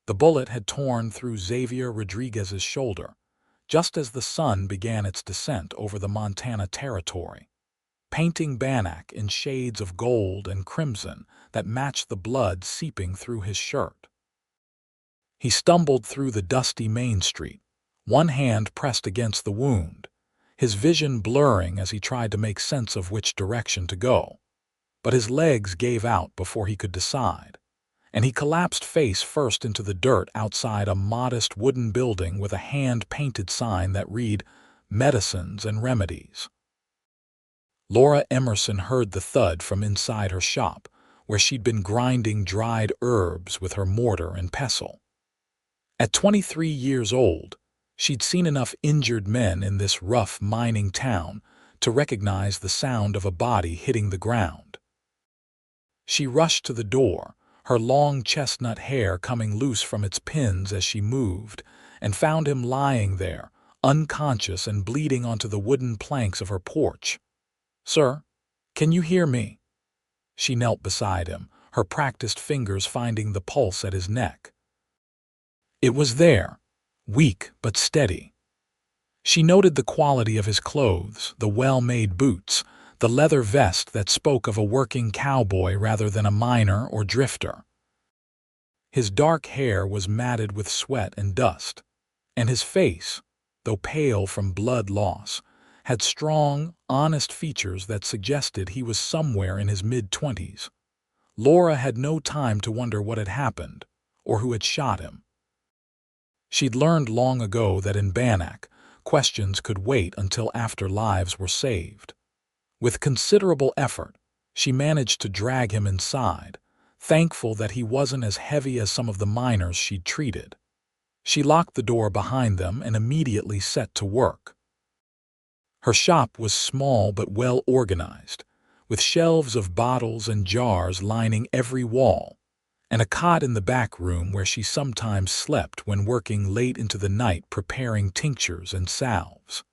The bullet had torn through Xavier Rodriguez's shoulder, just as the sun began its descent over the Montana territory, painting Bannack in shades of gold and crimson that matched the blood seeping through his shirt. He stumbled through the dusty Main Street, one hand pressed against the wound, his vision blurring as he tried to make sense of which direction to go. But his legs gave out before he could decide, and he collapsed face first into the dirt outside a modest wooden building with a hand-painted sign that read, "Medicines and Remedies." Laura Emerson heard the thud from inside her shop, where she'd been grinding dried herbs with her mortar and pestle. At 23 years old, she'd seen enough injured men in this rough mining town to recognize the sound of a body hitting the ground. She rushed to the door, her long chestnut hair coming loose from its pins as she moved, and found him lying there, unconscious and bleeding onto the wooden planks of her porch. "Sir, can you hear me?" She knelt beside him, her practiced fingers finding the pulse at his neck. It was there, weak but steady. She noted the quality of his clothes, the well-made boots, the leather vest that spoke of a working cowboy rather than a miner or drifter. His dark hair was matted with sweat and dust, and his face, though pale from blood loss, had strong, honest features that suggested he was somewhere in his mid-20s. Laura had no time to wonder what had happened, or who had shot him. She'd learned long ago that in Bannack, questions could wait until after lives were saved. With considerable effort, she managed to drag him inside, thankful that he wasn't as heavy as some of the miners she'd treated. She locked the door behind them and immediately set to work. Her shop was small but well organized, with shelves of bottles and jars lining every wall, and a cot in the back room where she sometimes slept when working late into the night preparing tinctures and salves.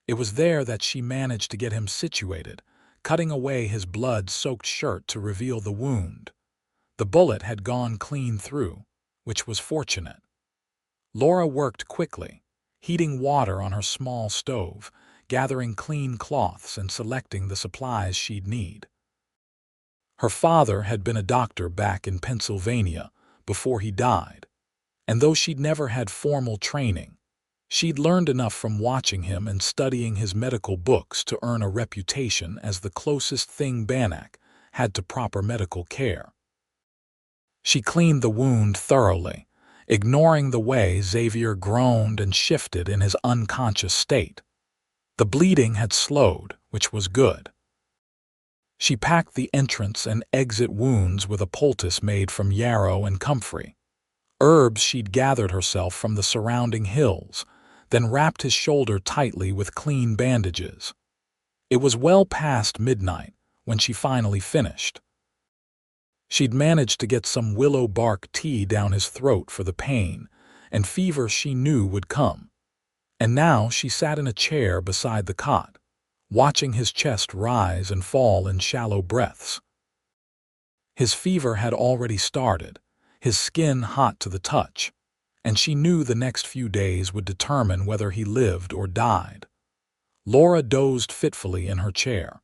It was there that she managed to get him situated, cutting away his blood-soaked shirt to reveal the wound. The bullet had gone clean through, which was fortunate. Laura worked quickly, heating water on her small stove, gathering clean cloths and selecting the supplies she'd need. Her father had been a doctor back in Pennsylvania before he died, and though she'd never had formal training, she'd learned enough from watching him and studying his medical books to earn a reputation as the closest thing Bannack had to proper medical care. She cleaned the wound thoroughly, ignoring the way Xavier groaned and shifted in his unconscious state. The bleeding had slowed, which was good. She packed the entrance and exit wounds with a poultice made from yarrow and comfrey, herbs she'd gathered herself from the surrounding hills, then wrapped his shoulder tightly with clean bandages. It was well past midnight when she finally finished. She'd managed to get some willow bark tea down his throat for the pain and fever she knew would come, and now she sat in a chair beside the cot, watching his chest rise and fall in shallow breaths. His fever had already started, his skin hot to the touch, and she knew the next few days would determine whether he lived or died. Laura dozed fitfully in her chair,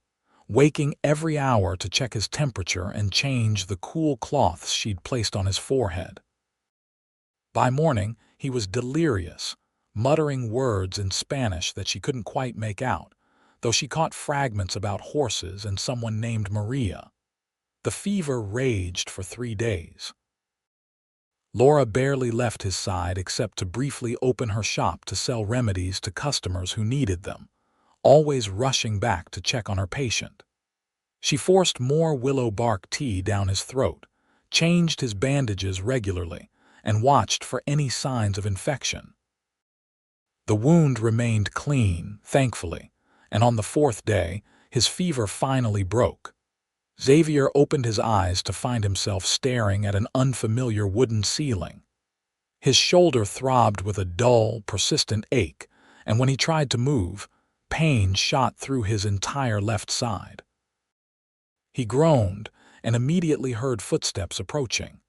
waking every hour to check his temperature and change the cool cloths she'd placed on his forehead. By morning, he was delirious, muttering words in Spanish that she couldn't quite make out, though she caught fragments about horses and someone named Maria. The fever raged for 3 days. Laura barely left his side except to briefly open her shop to sell remedies to customers who needed them, always rushing back to check on her patient. She forced more willow bark tea down his throat, changed his bandages regularly, and watched for any signs of infection. The wound remained clean, thankfully, and on the 4th day, his fever finally broke. Xavier opened his eyes to find himself staring at an unfamiliar wooden ceiling. His shoulder throbbed with a dull, persistent ache, and when he tried to move, pain shot through his entire left side. He groaned and immediately heard footsteps approaching.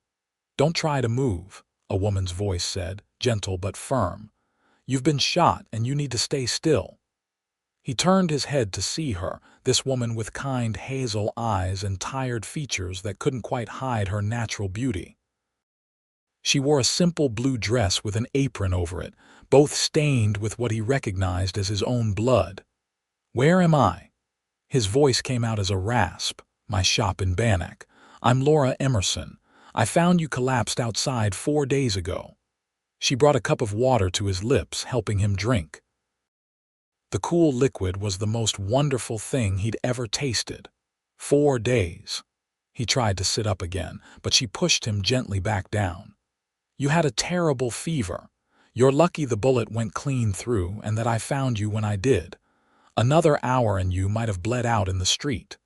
"Don't try to move," a woman's voice said, gentle but firm. "You've been shot and you need to stay still." He turned his head to see her, this woman with kind hazel eyes and tired features that couldn't quite hide her natural beauty. She wore a simple blue dress with an apron over it, both stained with what he recognized as his own blood. "Where am I?" His voice came out as a rasp. "My shop in Bannack. I'm Laura Emerson. I found you collapsed outside 4 days ago." She brought a cup of water to his lips, helping him drink. The cool liquid was the most wonderful thing he'd ever tasted. 4 days. He tried to sit up again, but she pushed him gently back down. "You had a terrible fever. You're lucky the bullet went clean through and that I found you when I did. Another hour and you might have bled out in the street."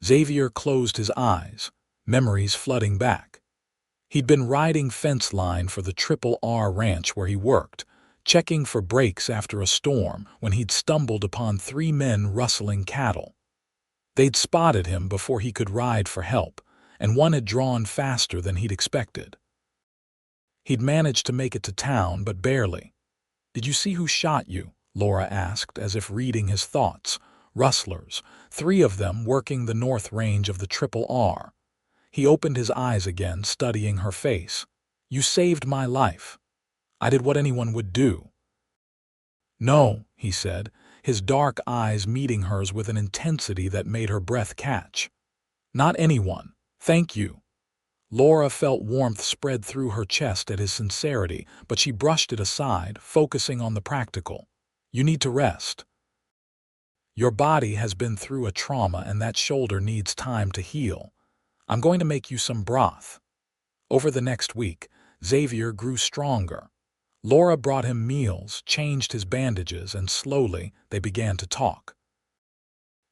Xavier closed his eyes, memories flooding back. He'd been riding fence line for the Triple R ranch where he worked, checking for breaks after a storm when he'd stumbled upon 3 men rustling cattle. They'd spotted him before he could ride for help, and one had drawn faster than he'd expected. He'd managed to make it to town, but barely. "Did you see who shot you?" Laura asked, as if reading his thoughts. "Rustlers, 3 of them working the north range of the Triple R." He opened his eyes again, studying her face. "You saved my life. I did what anyone would do." "No," he said, his dark eyes meeting hers with an intensity that made her breath catch. "Not anyone. Thank you." Laura felt warmth spread through her chest at his sincerity, but she brushed it aside, focusing on the practical. "You need to rest. Your body has been through a trauma and that shoulder needs time to heal. I'm going to make you some broth." Over the next week, Xavier grew stronger. Laura brought him meals, changed his bandages, and slowly they began to talk.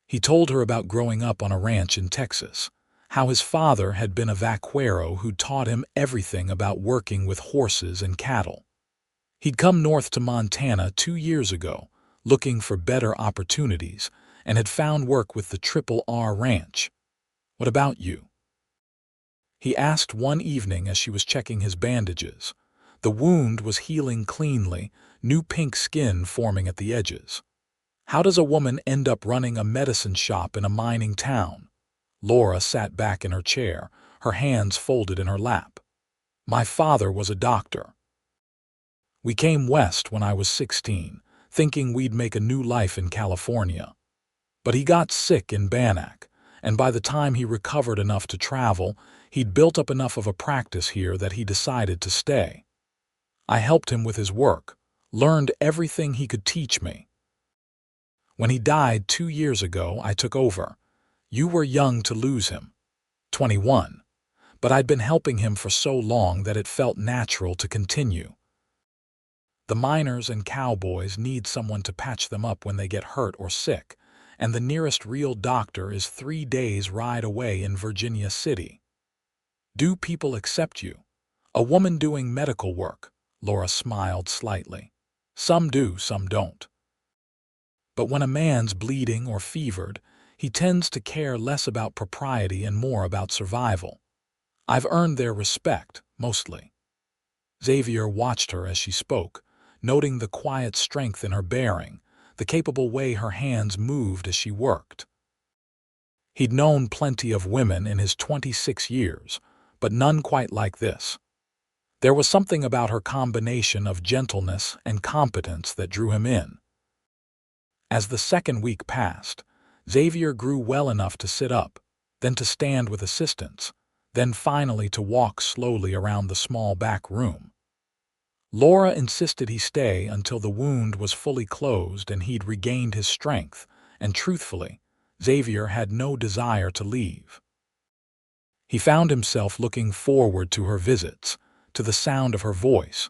He told her about growing up on a ranch in Texas, how his father had been a vaquero who taught him everything about working with horses and cattle. He'd come north to Montana 2 years ago, looking for better opportunities, and had found work with the Triple R ranch. "What about you?" he asked one evening as she was checking his bandages. The wound was healing cleanly, new pink skin forming at the edges. "How does a woman end up running a medicine shop in a mining town?" Laura sat back in her chair, her hands folded in her lap. "My father was a doctor. We came west when I was 16, thinking we'd make a new life in California. But he got sick in Bannack, and by the time he recovered enough to travel, he'd built up enough of a practice here that he decided to stay. I helped him with his work, learned everything he could teach me. When he died 2 years ago, I took over. You were young to lose him, 21, but I'd been helping him for so long that it felt natural to continue. The miners and cowboys need someone to patch them up when they get hurt or sick, and the nearest real doctor is 3 days' ride away in Virginia City. Do people accept you? A woman doing medical work?" Laura smiled slightly. "Some do, some don't. But when a man's bleeding or fevered, he tends to care less about propriety and more about survival. I've earned their respect, mostly." Xavier watched her as she spoke, noting the quiet strength in her bearing, the capable way her hands moved as she worked. He'd known plenty of women in his 26 years, but none quite like this. There was something about her combination of gentleness and competence that drew him in. As the second week passed, Xavier grew well enough to sit up, then to stand with assistance, then finally to walk slowly around the small back room. Laura insisted he stay until the wound was fully closed and he'd regained his strength, and truthfully, Xavier had no desire to leave. He found himself looking forward to her visits, to the sound of her voice,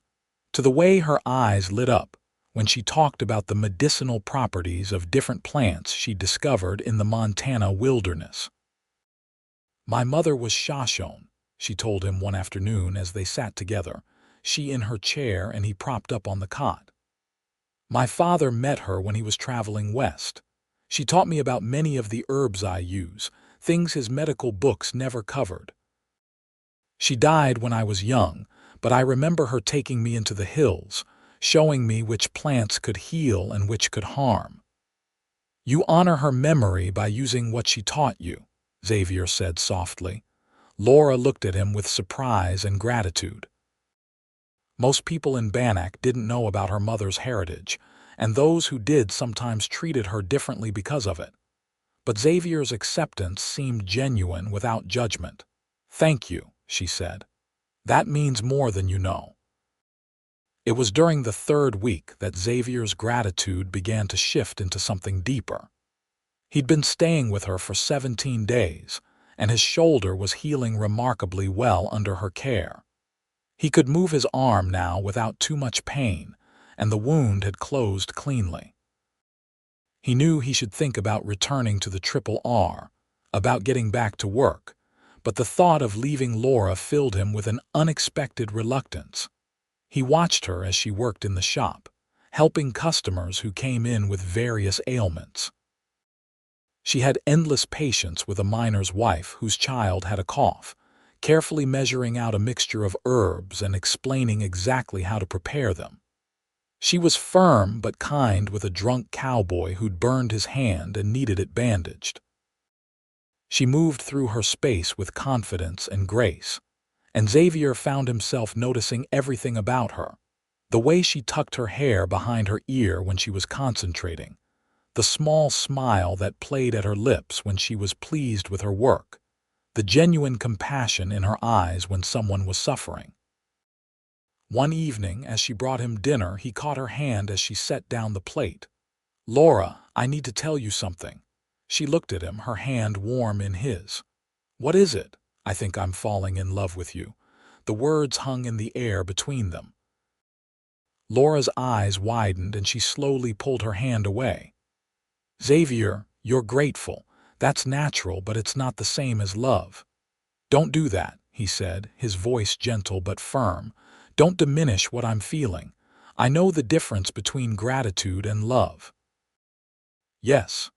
to the way her eyes lit up when she talked about the medicinal properties of different plants she discovered in the Montana wilderness. "My mother was Shoshone," she told him one afternoon as they sat together, she in her chair and he propped up on the cot. "My father met her when he was traveling west. She taught me about many of the herbs I use, things his medical books never covered." She died when I was young, but I remember her taking me into the hills, showing me which plants could heal and which could harm. You honor her memory by using what she taught you, Xavier said softly. Laura looked at him with surprise and gratitude. Most people in Bannack didn't know about her mother's heritage, and those who did sometimes treated her differently because of it. But Xavier's acceptance seemed genuine without judgment. "Thank you," she said. "That means more than you know." It was during the third week that Xavier's gratitude began to shift into something deeper. He'd been staying with her for 17 days, and his shoulder was healing remarkably well under her care. He could move his arm now without too much pain, and the wound had closed cleanly. He knew he should think about returning to the Triple R, about getting back to work, but the thought of leaving Laura filled him with an unexpected reluctance. He watched her as she worked in the shop, helping customers who came in with various ailments. She had endless patience with a miner's wife whose child had a cough, carefully measuring out a mixture of herbs and explaining exactly how to prepare them. She was firm but kind with a drunk cowboy who'd burned his hand and needed it bandaged. She moved through her space with confidence and grace, and Xavier found himself noticing everything about her. The way she tucked her hair behind her ear when she was concentrating, the small smile that played at her lips when she was pleased with her work, the genuine compassion in her eyes when someone was suffering. One evening, as she brought him dinner, he caught her hand as she set down the plate. "Laura, I need to tell you something." She looked at him, her hand warm in his. "What is it?" "I think I'm falling in love with you." The words hung in the air between them. Laura's eyes widened and she slowly pulled her hand away. "Xavier, you're grateful. That's natural, but it's not the same as love." "Don't do that," he said, his voice gentle but firm. "Don't diminish what I'm feeling. I know the difference between gratitude and love. Yes,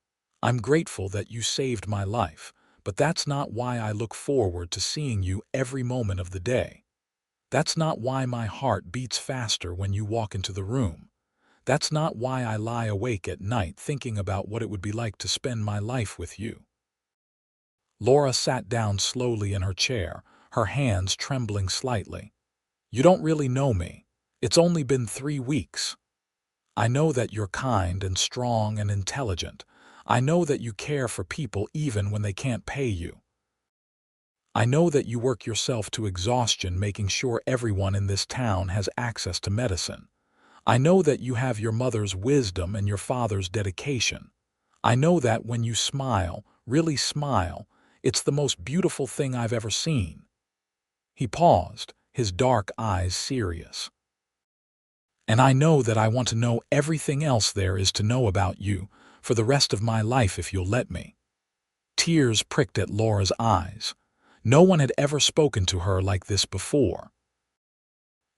I'm grateful that you saved my life, but that's not why I look forward to seeing you every moment of the day. That's not why my heart beats faster when you walk into the room. That's not why I lie awake at night thinking about what it would be like to spend my life with you." Laura sat down slowly in her chair, her hands trembling slightly. "You don't really know me. It's only been 3 weeks. I know that you're kind and strong and intelligent. I know that you care for people even when they can't pay you. I know that you work yourself to exhaustion making sure everyone in this town has access to medicine. I know that you have your mother's wisdom and your father's dedication. I know that when you smile, really smile, it's the most beautiful thing I've ever seen." He paused, his dark eyes serious. "And I know that I want to know everything else there is to know about you for the rest of my life if you'll let me." Tears pricked at Laura's eyes. No one had ever spoken to her like this before.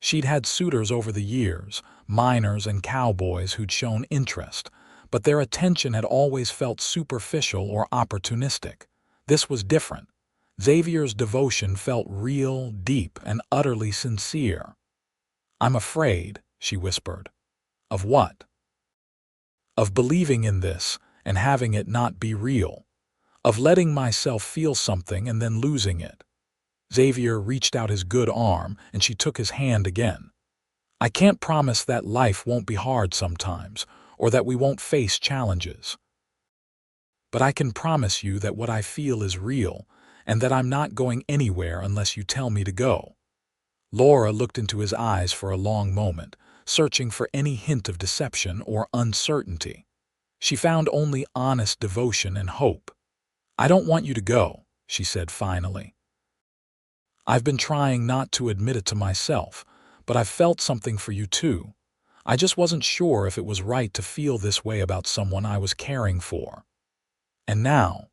She'd had suitors over the years, miners and cowboys who'd shown interest, but their attention had always felt superficial or opportunistic. This was different. Xavier's devotion felt real, deep, and utterly sincere. "I'm afraid," she whispered. "Of what?" "Of believing in this and having it not be real. Of letting myself feel something and then losing it." Xavier reached out his good arm and she took his hand again. "I can't promise that life won't be hard sometimes, or that we won't face challenges. But I can promise you that what I feel is real, and that I'm not going anywhere unless you tell me to go." Laura looked into his eyes for a long moment, searching for any hint of deception or uncertainty. She found only honest devotion and hope. "I don't want you to go," she said finally. "I've been trying not to admit it to myself, but I've felt something for you too. I just wasn't sure if it was right to feel this way about someone I was caring for. And now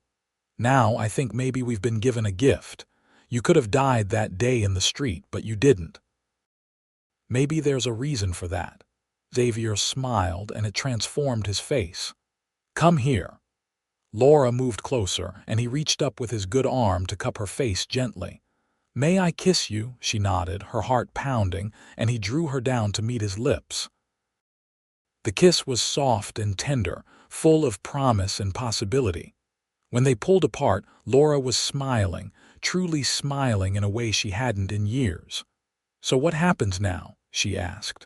I think maybe we've been given a gift. You could have died that day in the street, but you didn't. Maybe there's a reason for that." Xavier smiled and it transformed his face. "Come here." Laura moved closer and he reached up with his good arm to cup her face gently. "May I kiss you?" She nodded, her heart pounding, and he drew her down to meet his lips. The kiss was soft and tender, full of promise and possibility. When they pulled apart, Laura was smiling, truly smiling in a way she hadn't in years. "So what happens now?" she asked.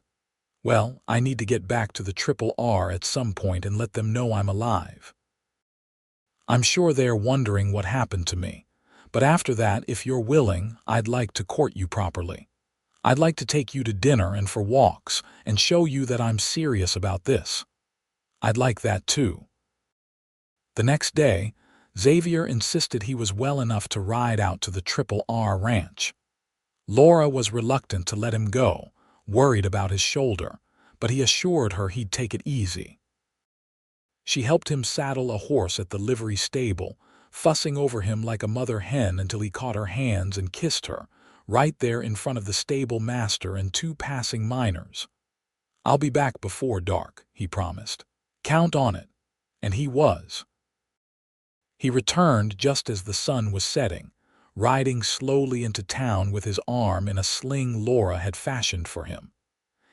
"Well, I need to get back to the Triple R at some point and let them know I'm alive. I'm sure they're wondering what happened to me. But after that, if you're willing, I'd like to court you properly. I'd like to take you to dinner and for walks and show you that I'm serious about this. I'd like that too." The next day, Xavier insisted he was well enough to ride out to the Triple R ranch. Laura was reluctant to let him go, worried about his shoulder, but he assured her he'd take it easy. She helped him saddle a horse at the livery stable, fussing over him like a mother hen until he caught her hands and kissed her, right there in front of the stable master and two passing miners. "I'll be back before dark," he promised. "Count on it." And he was. He returned just as the sun was setting, riding slowly into town with his arm in a sling Laura had fashioned for him.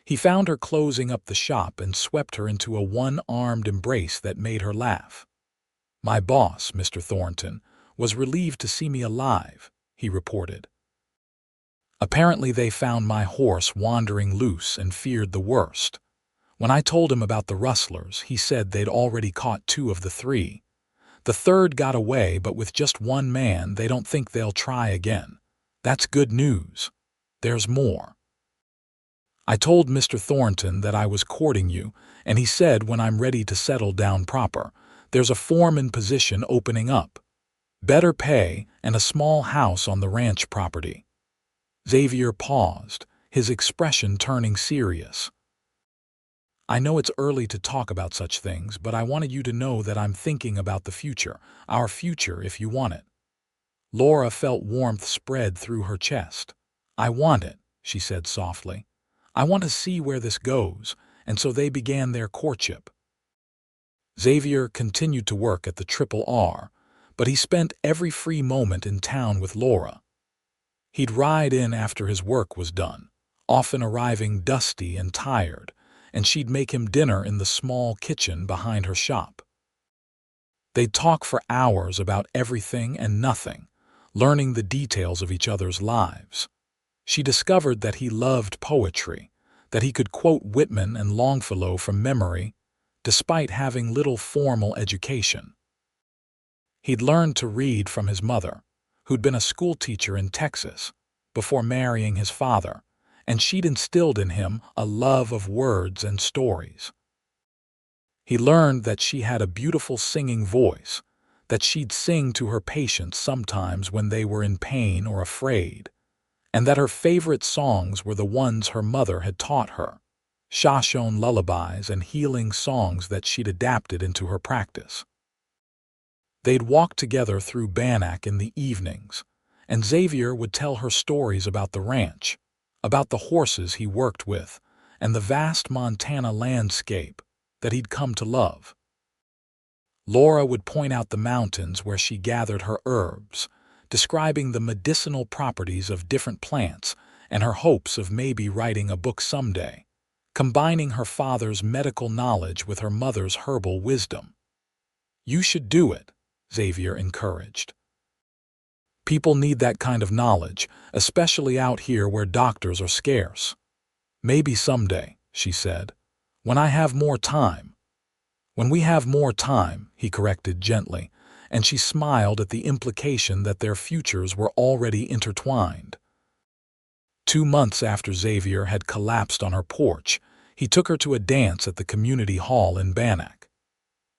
He found her closing up the shop and swept her into a one-armed embrace that made her laugh. "My boss, Mr. Thornton, was relieved to see me alive," he reported. "Apparently they found my horse wandering loose and feared the worst. When I told him about the rustlers, he said they'd already caught 2 of the 3. The third got away, but with just 1 man, they don't think they'll try again. That's good news. There's more. I told Mr. Thornton that I was courting you, and he said when I'm ready to settle down proper, there's a foreman position opening up. Better pay and a small house on the ranch property." Xavier paused, his expression turning serious. "I know it's early to talk about such things, but I wanted you to know that I'm thinking about the future, our future if you want it." Laura felt warmth spread through her chest. "I want it," she said softly. "I want to see where this goes," and so they began their courtship. Xavier continued to work at the Triple R, but he spent every free moment in town with Laura. He'd ride in after his work was done, often arriving dusty and tired, and she'd make him dinner in the small kitchen behind her shop. They'd talk for hours about everything and nothing, learning the details of each other's lives. She discovered that he loved poetry, that he could quote Whitman and Longfellow from memory, despite having little formal education. He'd learned to read from his mother, who'd been a schoolteacher in Texas, before marrying his father, and she'd instilled in him a love of words and stories. He learned that she had a beautiful singing voice, that she'd sing to her patients sometimes when they were in pain or afraid, and that her favorite songs were the ones her mother had taught her, Shoshone lullabies and healing songs that she'd adapted into her practice. They'd walk together through Bannack in the evenings, and Xavier would tell her stories about the ranch, about the horses he worked with, and the vast Montana landscape that he'd come to love. Laura would point out the mountains where she gathered her herbs, describing the medicinal properties of different plants and her hopes of maybe writing a book someday, combining her father's medical knowledge with her mother's herbal wisdom. "You should do it," Xavier encouraged. "People need that kind of knowledge, especially out here where doctors are scarce." "Maybe someday," she said, "when I have more time." "When we have more time," he corrected gently, and she smiled at the implication that their futures were already intertwined. 2 months after Xavier had collapsed on her porch, he took her to a dance at the community hall in Bannack.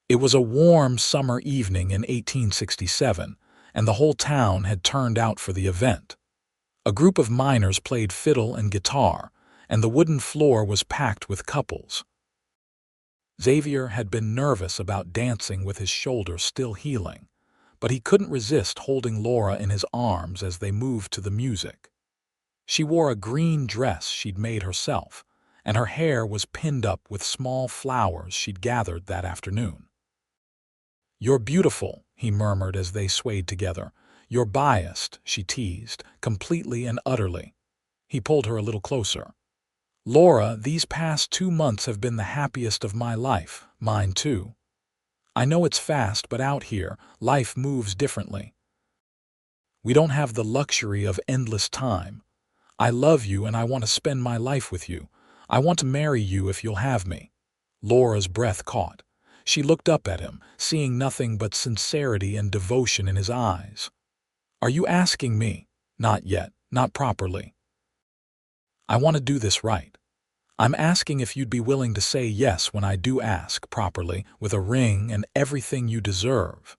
It was a warm summer evening in 1867, and the whole town had turned out for the event. A group of miners played fiddle and guitar, and the wooden floor was packed with couples. Xavier had been nervous about dancing with his shoulder still healing, but he couldn't resist holding Laura in his arms as they moved to the music. She wore a green dress she'd made herself, and her hair was pinned up with small flowers she'd gathered that afternoon. "You're beautiful," he murmured as they swayed together. You're biased, she teased, completely and utterly. He pulled her a little closer. Laura, these past 2 months have been the happiest of my life, mine too. I know it's fast, but out here, life moves differently. We don't have the luxury of endless time. I love you and I want to spend my life with you. I want to marry you if you'll have me. Laura's breath caught. She looked up at him, seeing nothing but sincerity and devotion in his eyes. Are you asking me? Not yet, not properly. I want to do this right. I'm asking if you'd be willing to say yes when I do ask properly, with a ring and everything you deserve.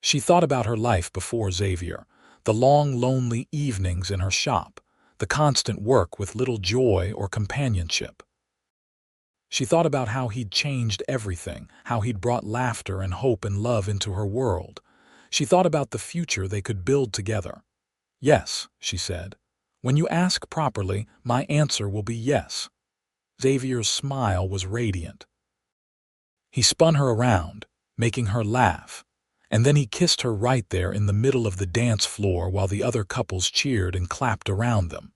She thought about her life before Xavier, the long, lonely evenings in her shop, the constant work with little joy or companionship. She thought about how he'd changed everything, how he'd brought laughter and hope and love into her world. She thought about the future they could build together. Yes, she said. When you ask properly, my answer will be yes. Xavier's smile was radiant. He spun her around, making her laugh, and then he kissed her right there in the middle of the dance floor while the other couples cheered and clapped around them.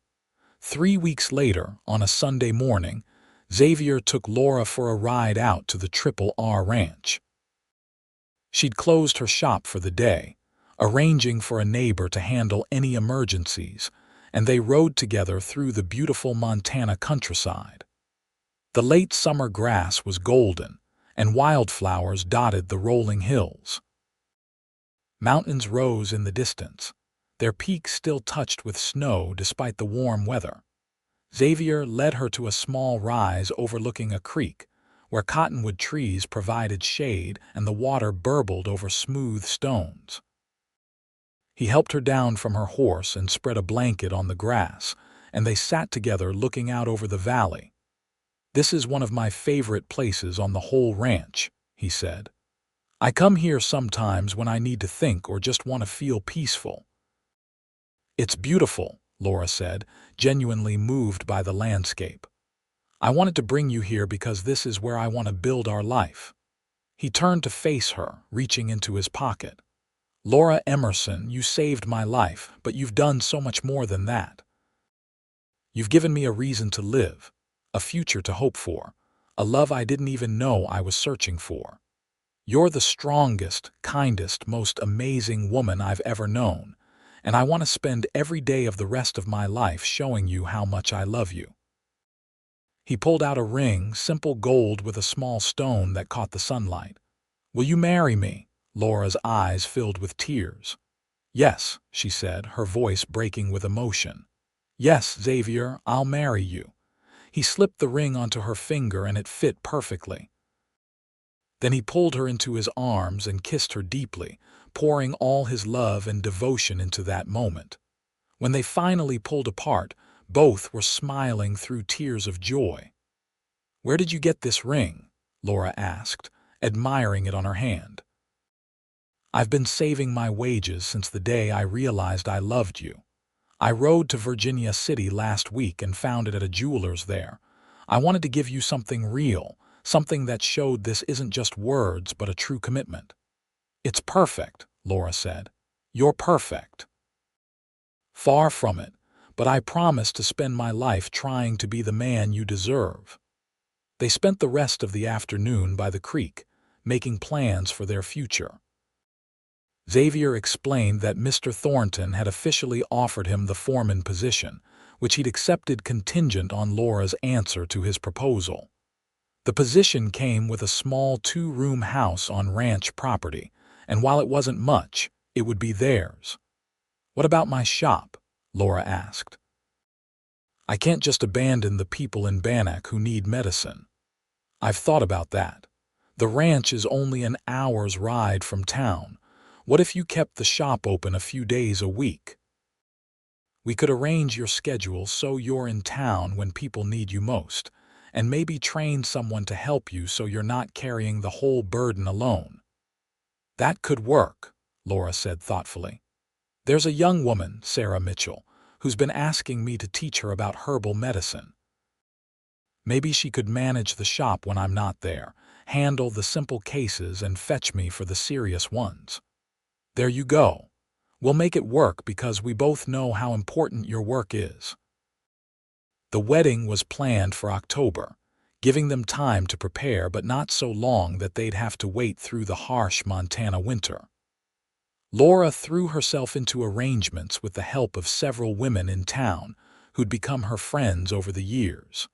3 weeks later, on a Sunday morning, Xavier took Laura for a ride out to the Triple R Ranch. She'd closed her shop for the day, arranging for a neighbor to handle any emergencies, and they rode together through the beautiful Montana countryside. The late summer grass was golden, and wildflowers dotted the rolling hills. Mountains rose in the distance, their peaks still touched with snow despite the warm weather. Xavier led her to a small rise overlooking a creek, where cottonwood trees provided shade and the water burbled over smooth stones. He helped her down from her horse and spread a blanket on the grass, and they sat together looking out over the valley. This is one of my favorite places on the whole ranch, he said. I come here sometimes when I need to think or just want to feel peaceful. It's beautiful, Laura said, genuinely moved by the landscape. I wanted to bring you here because this is where I want to build our life. He turned to face her, reaching into his pocket. Laura Emerson, you saved my life, but you've done so much more than that. You've given me a reason to live, a future to hope for, a love I didn't even know I was searching for. You're the strongest, kindest, most amazing woman I've ever known, and I want to spend every day of the rest of my life showing you how much I love you. He pulled out a ring, simple gold with a small stone that caught the sunlight. Will you marry me? Laura's eyes filled with tears. Yes, she said, her voice breaking with emotion. Yes, Xavier, I'll marry you. He slipped the ring onto her finger and it fit perfectly. Then he pulled her into his arms and kissed her deeply, pouring all his love and devotion into that moment. When they finally pulled apart, both were smiling through tears of joy. Where did you get this ring? Laura asked, admiring it on her hand. I've been saving my wages since the day I realized I loved you. I rode to Virginia City last week and found it at a jeweler's there. I wanted to give you something real, something that showed this isn't just words but a true commitment. It's perfect, Laura said. You're perfect. Far from it, but I promise to spend my life trying to be the man you deserve. They spent the rest of the afternoon by the creek, making plans for their future. Xavier explained that Mr. Thornton had officially offered him the foreman position, which he'd accepted contingent on Laura's answer to his proposal. The position came with a small 2-room house on ranch property, and while it wasn't much, it would be theirs. What about my shop? Laura asked. I can't just abandon the people in Bannack who need medicine. I've thought about that. The ranch is only an hour's ride from town. What if you kept the shop open a few days a week? We could arrange your schedule so you're in town when people need you most, and maybe train someone to help you so you're not carrying the whole burden alone. That could work, Laura said thoughtfully. There's a young woman, Sarah Mitchell, who's been asking me to teach her about herbal medicine. Maybe she could manage the shop when I'm not there, handle the simple cases and fetch me for the serious ones. There you go. We'll make it work because we both know how important your work is." The wedding was planned for October, giving them time to prepare, but not so long that they'd have to wait through the harsh Montana winter. Laura threw herself into arrangements with the help of several women in town who'd become her friends over the years.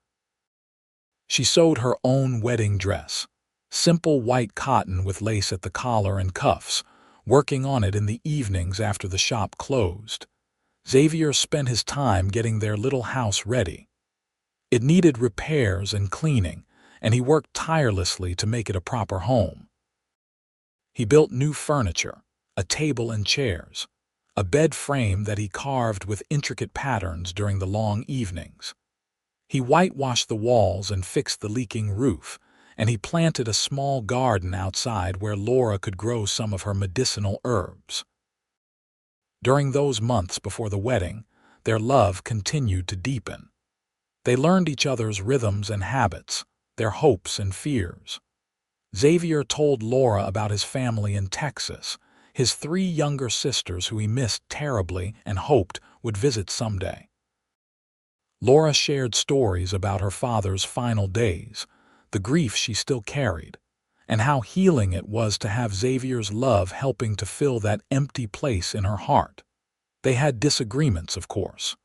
She sewed her own wedding dress, simple white cotton with lace at the collar and cuffs, working on it in the evenings after the shop closed. Xavier spent his time getting their little house ready. It needed repairs and cleaning, and he worked tirelessly to make it a proper home. He built new furniture, a table and chairs, a bed frame that he carved with intricate patterns during the long evenings. He whitewashed the walls and fixed the leaking roof, and he planted a small garden outside where Laura could grow some of her medicinal herbs. During those months before the wedding, their love continued to deepen. They learned each other's rhythms and habits, their hopes and fears. Xavier told Laura about his family in Texas, his 3 younger sisters who he missed terribly and hoped would visit someday. Laura shared stories about her father's final days, the grief she still carried, and how healing it was to have Xavier's love helping to fill that empty place in her heart. They had disagreements, of course.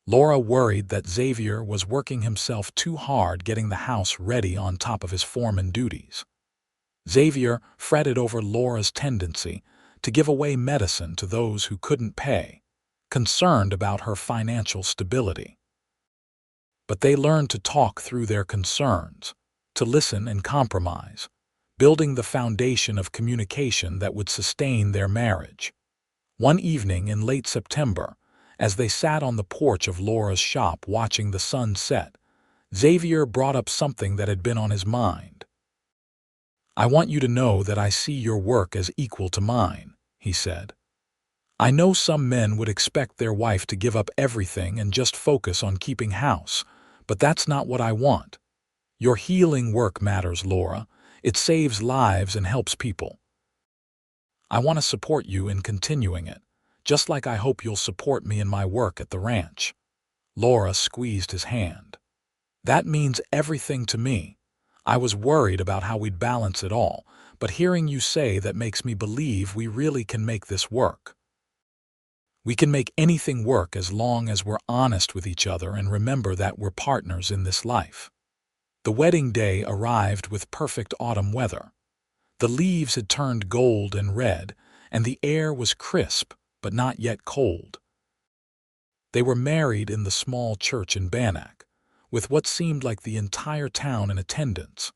Laura worried that Xavier was working himself too hard getting the house ready on top of his foreman duties. Xavier fretted over Laura's tendency to give away medicine to those who couldn't pay, concerned about her financial stability. But they learned to talk through their concerns, to listen and compromise, building the foundation of communication that would sustain their marriage. One evening in late September, as they sat on the porch of Laura's shop watching the sun set, Xavier brought up something that had been on his mind. "I want you to know that I see your work as equal to mine," he said. "I know some men would expect their wife to give up everything and just focus on keeping house, but that's not what I want. Your healing work matters, Laura. It saves lives and helps people. I want to support you in continuing it, just like I hope you'll support me in my work at the ranch." Laura squeezed his hand. "That means everything to me. I was worried about how we'd balance it all, but hearing you say that makes me believe we really can make this work. We can make anything work as long as we're honest with each other and remember that we're partners in this life." The wedding day arrived with perfect autumn weather. The leaves had turned gold and red, and the air was crisp, but not yet cold. They were married in the small church in Bannack, with what seemed like the entire town in attendance.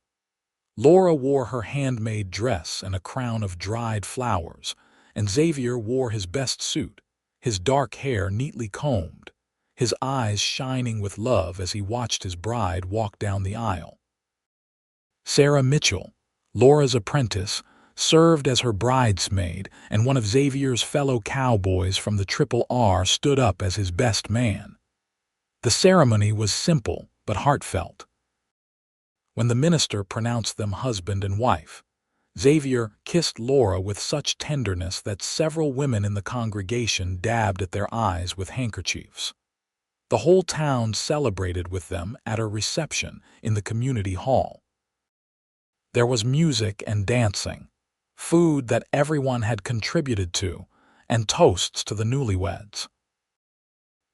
Laura wore her handmade dress and a crown of dried flowers, and Xavier wore his best suit, his dark hair neatly combed, his eyes shining with love as he watched his bride walk down the aisle. Sarah Mitchell, Laura's apprentice, served as her bridesmaid, and one of Xavier's fellow cowboys from the R stood up as his best man. The ceremony was simple but heartfelt. When the minister pronounced them husband and wife, Xavier kissed Laura with such tenderness that several women in the congregation dabbed at their eyes with handkerchiefs. The whole town celebrated with them at a reception in the community hall. There was music and dancing, food that everyone had contributed to, and toasts to the newlyweds.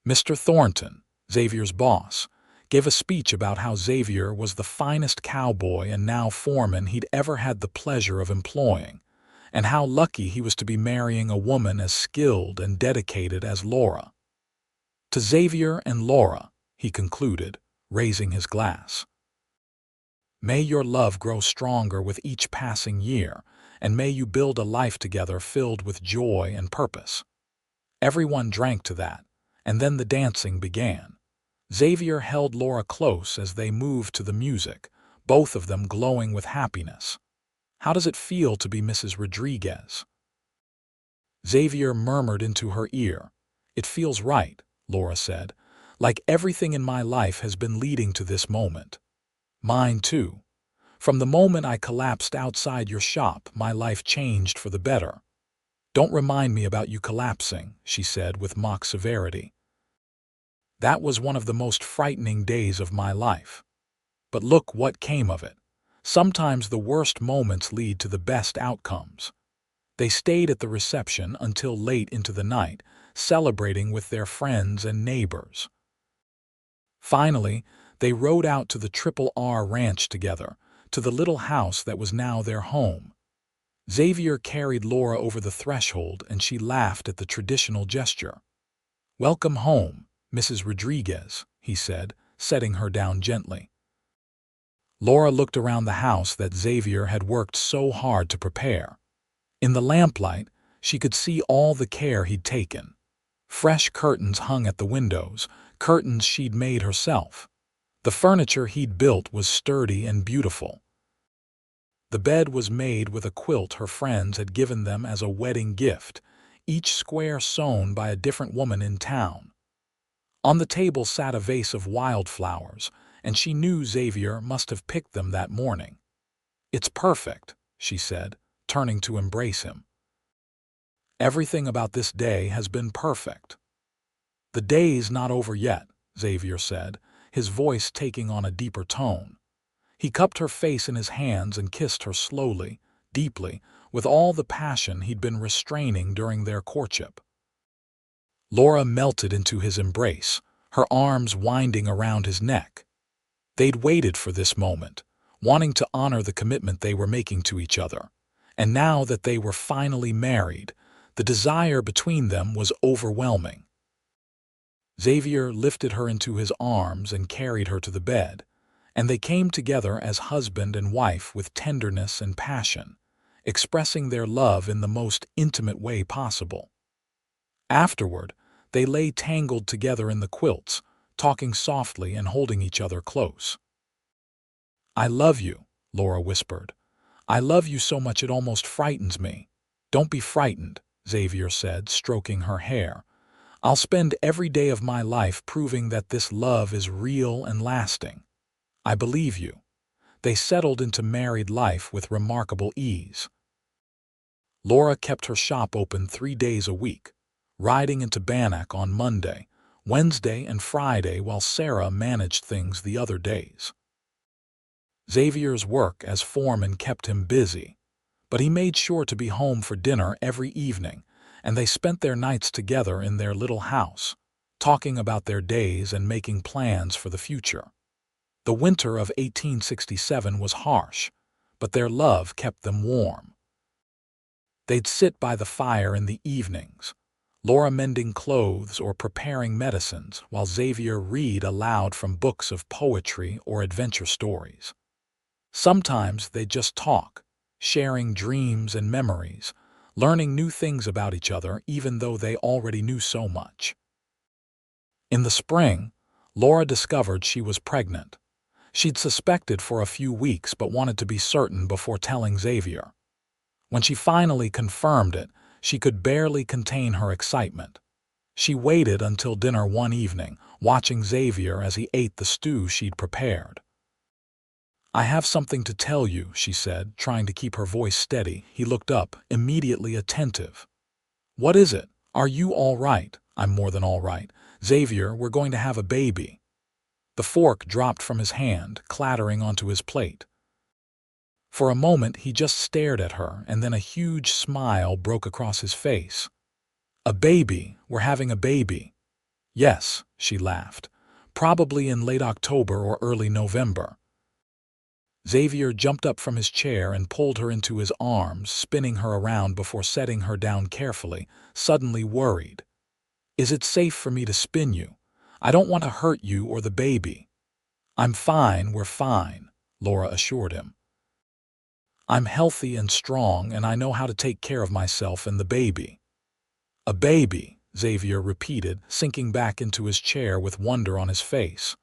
Mr. Thornton, Xavier's boss, gave a speech about how Xavier was the finest cowboy and now foreman he'd ever had the pleasure of employing, and how lucky he was to be marrying a woman as skilled and dedicated as Laura. "To Xavier and Laura," he concluded, raising his glass. "May your love grow stronger with each passing year, and may you build a life together filled with joy and purpose." Everyone drank to that, and then the dancing began. Xavier held Laura close as they moved to the music, both of them glowing with happiness. "How does it feel to be Mrs. Rodriguez?" Xavier murmured into her ear. "It feels right," Laura said, "like everything in my life has been leading to this moment." "Mine too. From the moment I collapsed outside your shop, my life changed for the better." Don't remind me about you collapsing, she said with mock severity. That was one of the most frightening days of my life. But look what came of it. Sometimes the worst moments lead to the best outcomes. They stayed at the reception until late into the night, celebrating with their friends and neighbors. Finally, they rode out to the Triple R Ranch together, to the little house that was now their home. Xavier carried Laura over the threshold and she laughed at the traditional gesture. "Welcome home, Mrs. Rodriguez," he said, setting her down gently. Laura looked around the house that Xavier had worked so hard to prepare. In the lamplight, she could see all the care he'd taken. Fresh curtains hung at the windows, curtains she'd made herself. The furniture he'd built was sturdy and beautiful. The bed was made with a quilt her friends had given them as a wedding gift, each square sewn by a different woman in town. On the table sat a vase of wildflowers, and she knew Xavier must have picked them that morning. "It's perfect," she said, turning to embrace him. "Everything about this day has been perfect." "The day's not over yet," Xavier said, his voice taking on a deeper tone. He cupped her face in his hands and kissed her slowly, deeply, with all the passion he'd been restraining during their courtship. Laura melted into his embrace, her arms winding around his neck. They'd waited for this moment, wanting to honor the commitment they were making to each other. And now that they were finally married, the desire between them was overwhelming. Xavier lifted her into his arms and carried her to the bed, and they came together as husband and wife with tenderness and passion, expressing their love in the most intimate way possible. Afterward, they lay tangled together in the quilts, talking softly and holding each other close. "I love you," Laura whispered. "I love you so much it almost frightens me." "Don't be frightened," Xavier said, stroking her hair. "I'll spend every day of my life proving that this love is real and lasting. I believe you." They settled into married life with remarkable ease. Laura kept her shop open 3 days a week, riding into Bannack on Monday, Wednesday, and Friday while Sarah managed things the other days. Xavier's work as foreman kept him busy, but he made sure to be home for dinner every evening, and they spent their nights together in their little house, talking about their days and making plans for the future. The winter of 1867 was harsh, but their love kept them warm. They'd sit by the fire in the evenings, Laura mending clothes or preparing medicines, while Xavier read aloud from books of poetry or adventure stories. Sometimes they'd just talk, sharing dreams and memories, learning new things about each other even though they already knew so much. In the spring, Laura discovered she was pregnant. She'd suspected for a few weeks but wanted to be certain before telling Xavier. When she finally confirmed it, she could barely contain her excitement. She waited until dinner one evening, watching Xavier as he ate the stew she'd prepared. "I have something to tell you," she said, trying to keep her voice steady. He looked up, immediately attentive. "What is it? Are you all right?" "I'm more than all right. Xavier, we're going to have a baby." The fork dropped from his hand, clattering onto his plate. For a moment he just stared at her, and then a huge smile broke across his face. "A baby? We're having a baby." "Yes," she laughed. "Probably in late October or early November." Xavier jumped up from his chair and pulled her into his arms, spinning her around before setting her down carefully, suddenly worried. "Is it safe for me to spin you? I don't want to hurt you or the baby." "I'm fine, we're fine," Laura assured him. "I'm healthy and strong, and I know how to take care of myself and the baby." "A baby," Xavier repeated, sinking back into his chair with wonder on his face.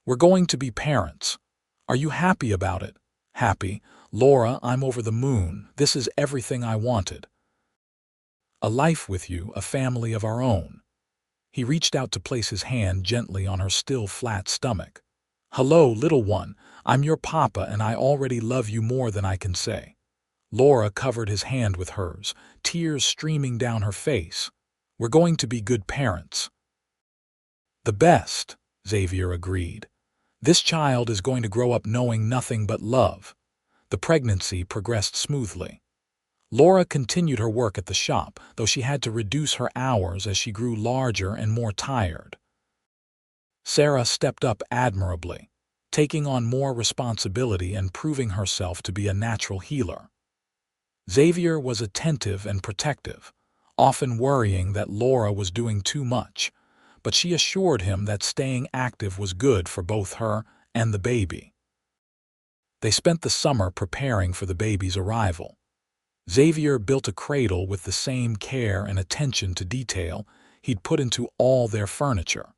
"We're going to be parents. Are you happy about it?" "Happy? Laura, I'm over the moon. This is everything I wanted. A life with you, a family of our own." He reached out to place his hand gently on her still flat stomach. "Hello, little one. I'm your papa and I already love you more than I can say." Laura covered his hand with hers, tears streaming down her face. "We're going to be good parents." "The best," Xavier agreed. "This child is going to grow up knowing nothing but love." The pregnancy progressed smoothly. Laura continued her work at the shop, though she had to reduce her hours as she grew larger and more tired. Sarah stepped up admirably, taking on more responsibility and proving herself to be a natural healer. Xavier was attentive and protective, often worrying that Laura was doing too much, but she assured him that staying active was good for both her and the baby. They spent the summer preparing for the baby's arrival. Xavier built a cradle with the same care and attention to detail he'd put into all their furniture.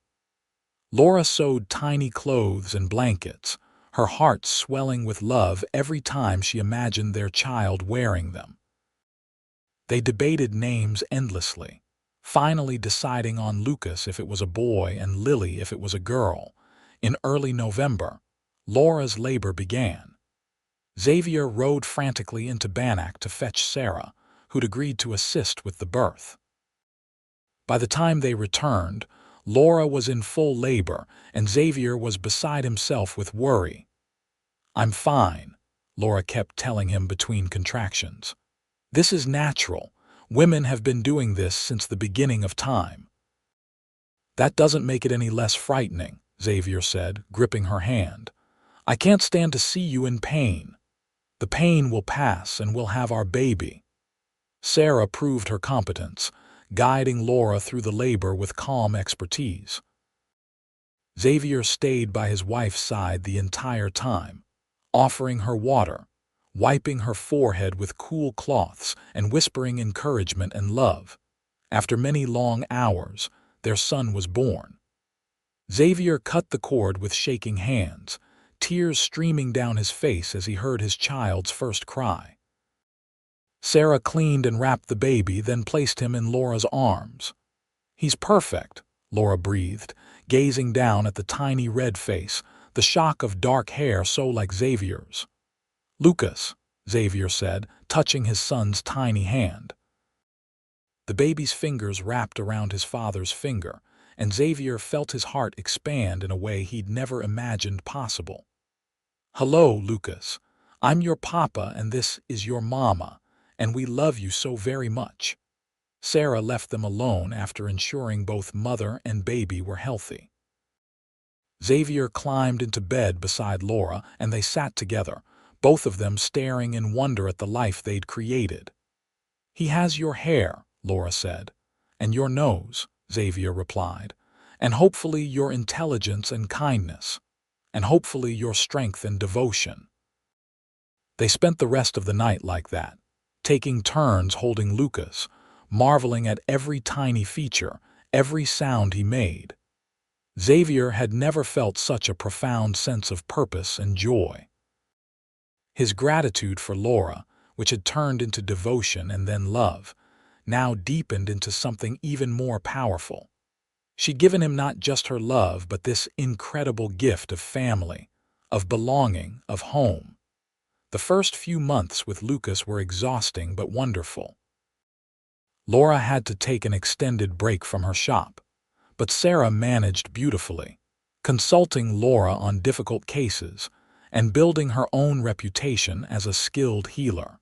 Laura sewed tiny clothes and blankets, her heart swelling with love every time she imagined their child wearing them. They debated names endlessly, finally deciding on Lucas if it was a boy and Lily if it was a girl. In early November, Laura's labor began. Xavier rode frantically into Bannack to fetch Sarah, who'd agreed to assist with the birth. By the time they returned, Laura was in full labor, and Xavier was beside himself with worry. "I'm fine," Laura kept telling him between contractions. "This is natural. Women have been doing this since the beginning of time." "That doesn't make it any less frightening," Xavier said, gripping her hand. "I can't stand to see you in pain." "The pain will pass and we'll have our baby." Sarah proved her competence, guiding Laura through the labor with calm expertise. Xavier stayed by his wife's side the entire time, offering her water, wiping her forehead with cool cloths, and whispering encouragement and love. After many long hours, their son was born. Xavier cut the cord with shaking hands, tears streaming down his face as he heard his child's first cry. Sarah cleaned and wrapped the baby, then placed him in Laura's arms. "He's perfect," Laura breathed, gazing down at the tiny red face, the shock of dark hair so like Xavier's. "Lucas," Xavier said, touching his son's tiny hand. The baby's fingers wrapped around his father's finger, and Xavier felt his heart expand in a way he'd never imagined possible. "Hello, Lucas. I'm your papa and this is your mama, and we love you so very much." Sarah left them alone after ensuring both mother and baby were healthy. Xavier climbed into bed beside Laura and they sat together, both of them staring in wonder at the life they'd created. "He has your hair," Laura said. "And your nose," Xavier replied. "And hopefully your intelligence and kindness. And hopefully your strength and devotion." They spent the rest of the night like that, taking turns holding Lucas, marveling at every tiny feature, every sound he made. Xavier had never felt such a profound sense of purpose and joy. His gratitude for Laura, which had turned into devotion and then love, now deepened into something even more powerful. She'd given him not just her love, but this incredible gift of family, of belonging, of home. The first few months with Lucas were exhausting but wonderful. Laura had to take an extended break from her shop, but Sarah managed beautifully, consulting Laura on difficult cases and building her own reputation as a skilled healer.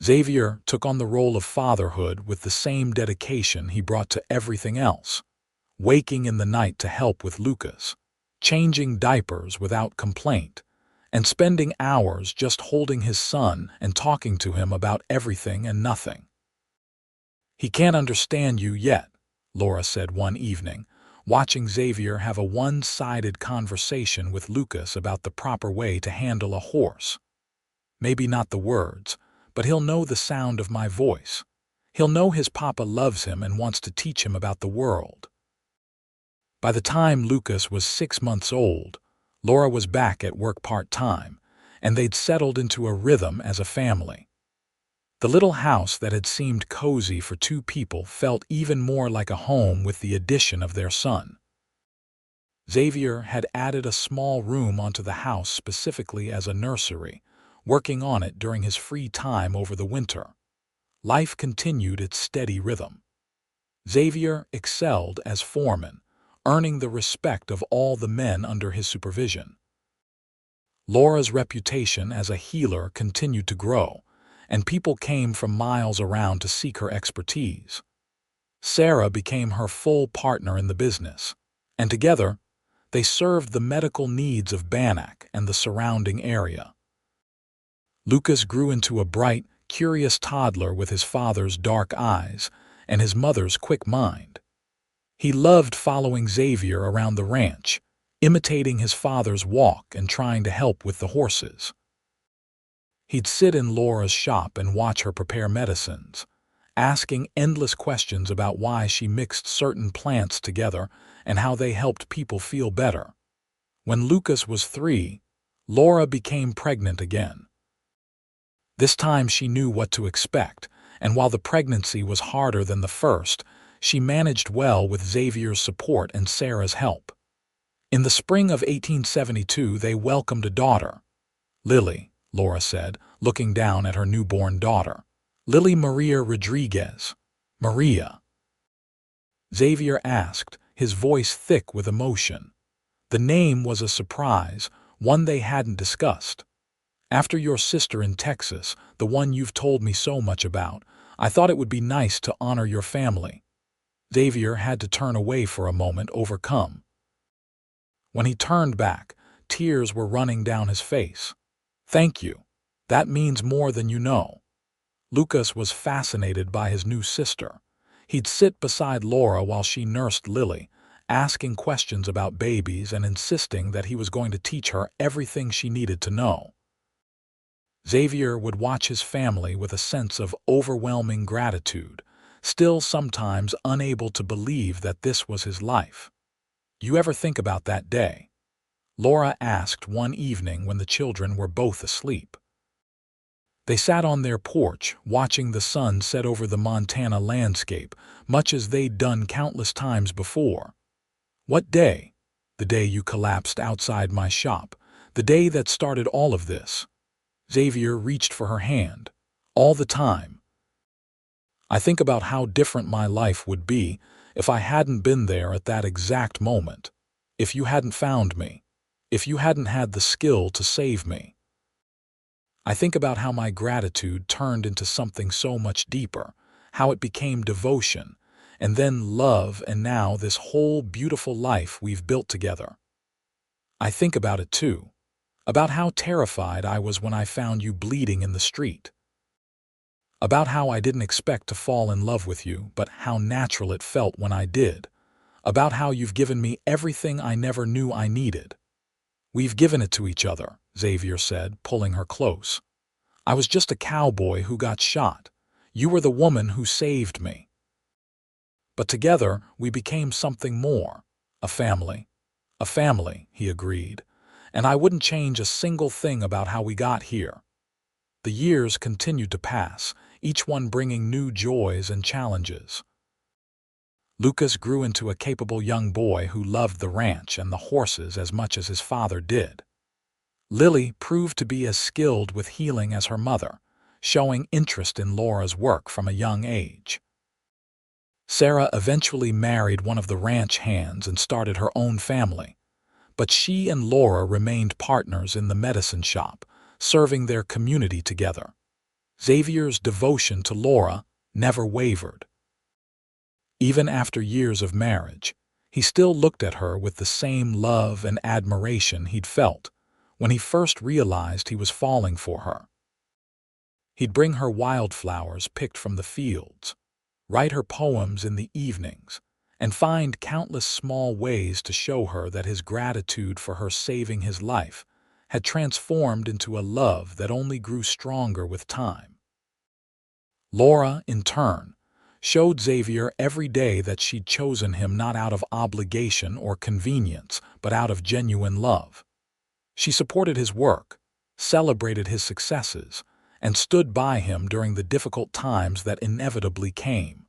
Xavier took on the role of fatherhood with the same dedication he brought to everything else, waking in the night to help with Lucas, changing diapers without complaint, and spending hours just holding his son and talking to him about everything and nothing. "He can't understand you yet," Laura said one evening, watching Xavier have a one-sided conversation with Lucas about the proper way to handle a horse. "Maybe not the words, but he'll know the sound of my voice. He'll know his papa loves him and wants to teach him about the world." By the time Lucas was 6 months old, Laura was back at work part-time, and they'd settled into a rhythm as a family. The little house that had seemed cozy for two people felt even more like a home with the addition of their son. Xavier had added a small room onto the house specifically as a nursery, working on it during his free time over the winter. Life continued its steady rhythm. Xavier excelled as foreman, earning the respect of all the men under his supervision. Laura's reputation as a healer continued to grow, and people came from miles around to seek her expertise. Sarah became her full partner in the business, and together, they served the medical needs of Bannack and the surrounding area. Lucas grew into a bright, curious toddler with his father's dark eyes and his mother's quick mind. He loved following Xavier around the ranch, imitating his father's walk and trying to help with the horses. He'd sit in Laura's shop and watch her prepare medicines, asking endless questions about why she mixed certain plants together and how they helped people feel better. When Lucas was 3, Laura became pregnant again. This time she knew what to expect, and while the pregnancy was harder than the first, she managed well with Xavier's support and Sarah's help. In the spring of 1872, they welcomed a daughter. Lily, Laura said, looking down at her newborn daughter. Lily Maria Rodriguez. Maria. Xavier asked, his voice thick with emotion. The name was a surprise, one they hadn't discussed. After your sister in Texas, the one you've told me so much about, I thought it would be nice to honor your family. Xavier had to turn away for a moment, overcome. When he turned back, tears were running down his face. Thank you. That means more than you know. Lucas was fascinated by his new sister. He'd sit beside Laura while she nursed Lily, asking questions about babies and insisting that he was going to teach her everything she needed to know. Xavier would watch his family with a sense of overwhelming gratitude, still sometimes unable to believe that this was his life. You ever think about that day? Laura asked one evening when the children were both asleep. They sat on their porch, watching the sun set over the Montana landscape, much as they'd done countless times before. What day? The day you collapsed outside my shop, the day that started all of this. Xavier reached for her hand. All the time. I think about how different my life would be if I hadn't been there at that exact moment, if you hadn't found me, if you hadn't had the skill to save me. I think about how my gratitude turned into something so much deeper, how it became devotion, and then love, and now this whole beautiful life we've built together. I think about it too, about how terrified I was when I found you bleeding in the street. About how I didn't expect to fall in love with you, but how natural it felt when I did. About how you've given me everything I never knew I needed. We've given it to each other, Xavier said, pulling her close. I was just a cowboy who got shot. You were the woman who saved me. But together, we became something more. A family. A family, he agreed. And I wouldn't change a single thing about how we got here. The years continued to pass, each one bringing new joys and challenges. Lucas grew into a capable young boy who loved the ranch and the horses as much as his father did. Lily proved to be as skilled with healing as her mother, showing interest in Laura's work from a young age. Sarah eventually married one of the ranch hands and started her own family, but she and Laura remained partners in the medicine shop, serving their community together. Xavier's devotion to Laura never wavered. Even after years of marriage, he still looked at her with the same love and admiration he'd felt when he first realized he was falling for her. He'd bring her wildflowers picked from the fields, write her poems in the evenings, and find countless small ways to show her that his gratitude for her saving his life had transformed into a love that only grew stronger with time. Laura, in turn, showed Xavier every day that she'd chosen him not out of obligation or convenience, but out of genuine love. She supported his work, celebrated his successes, and stood by him during the difficult times that inevitably came.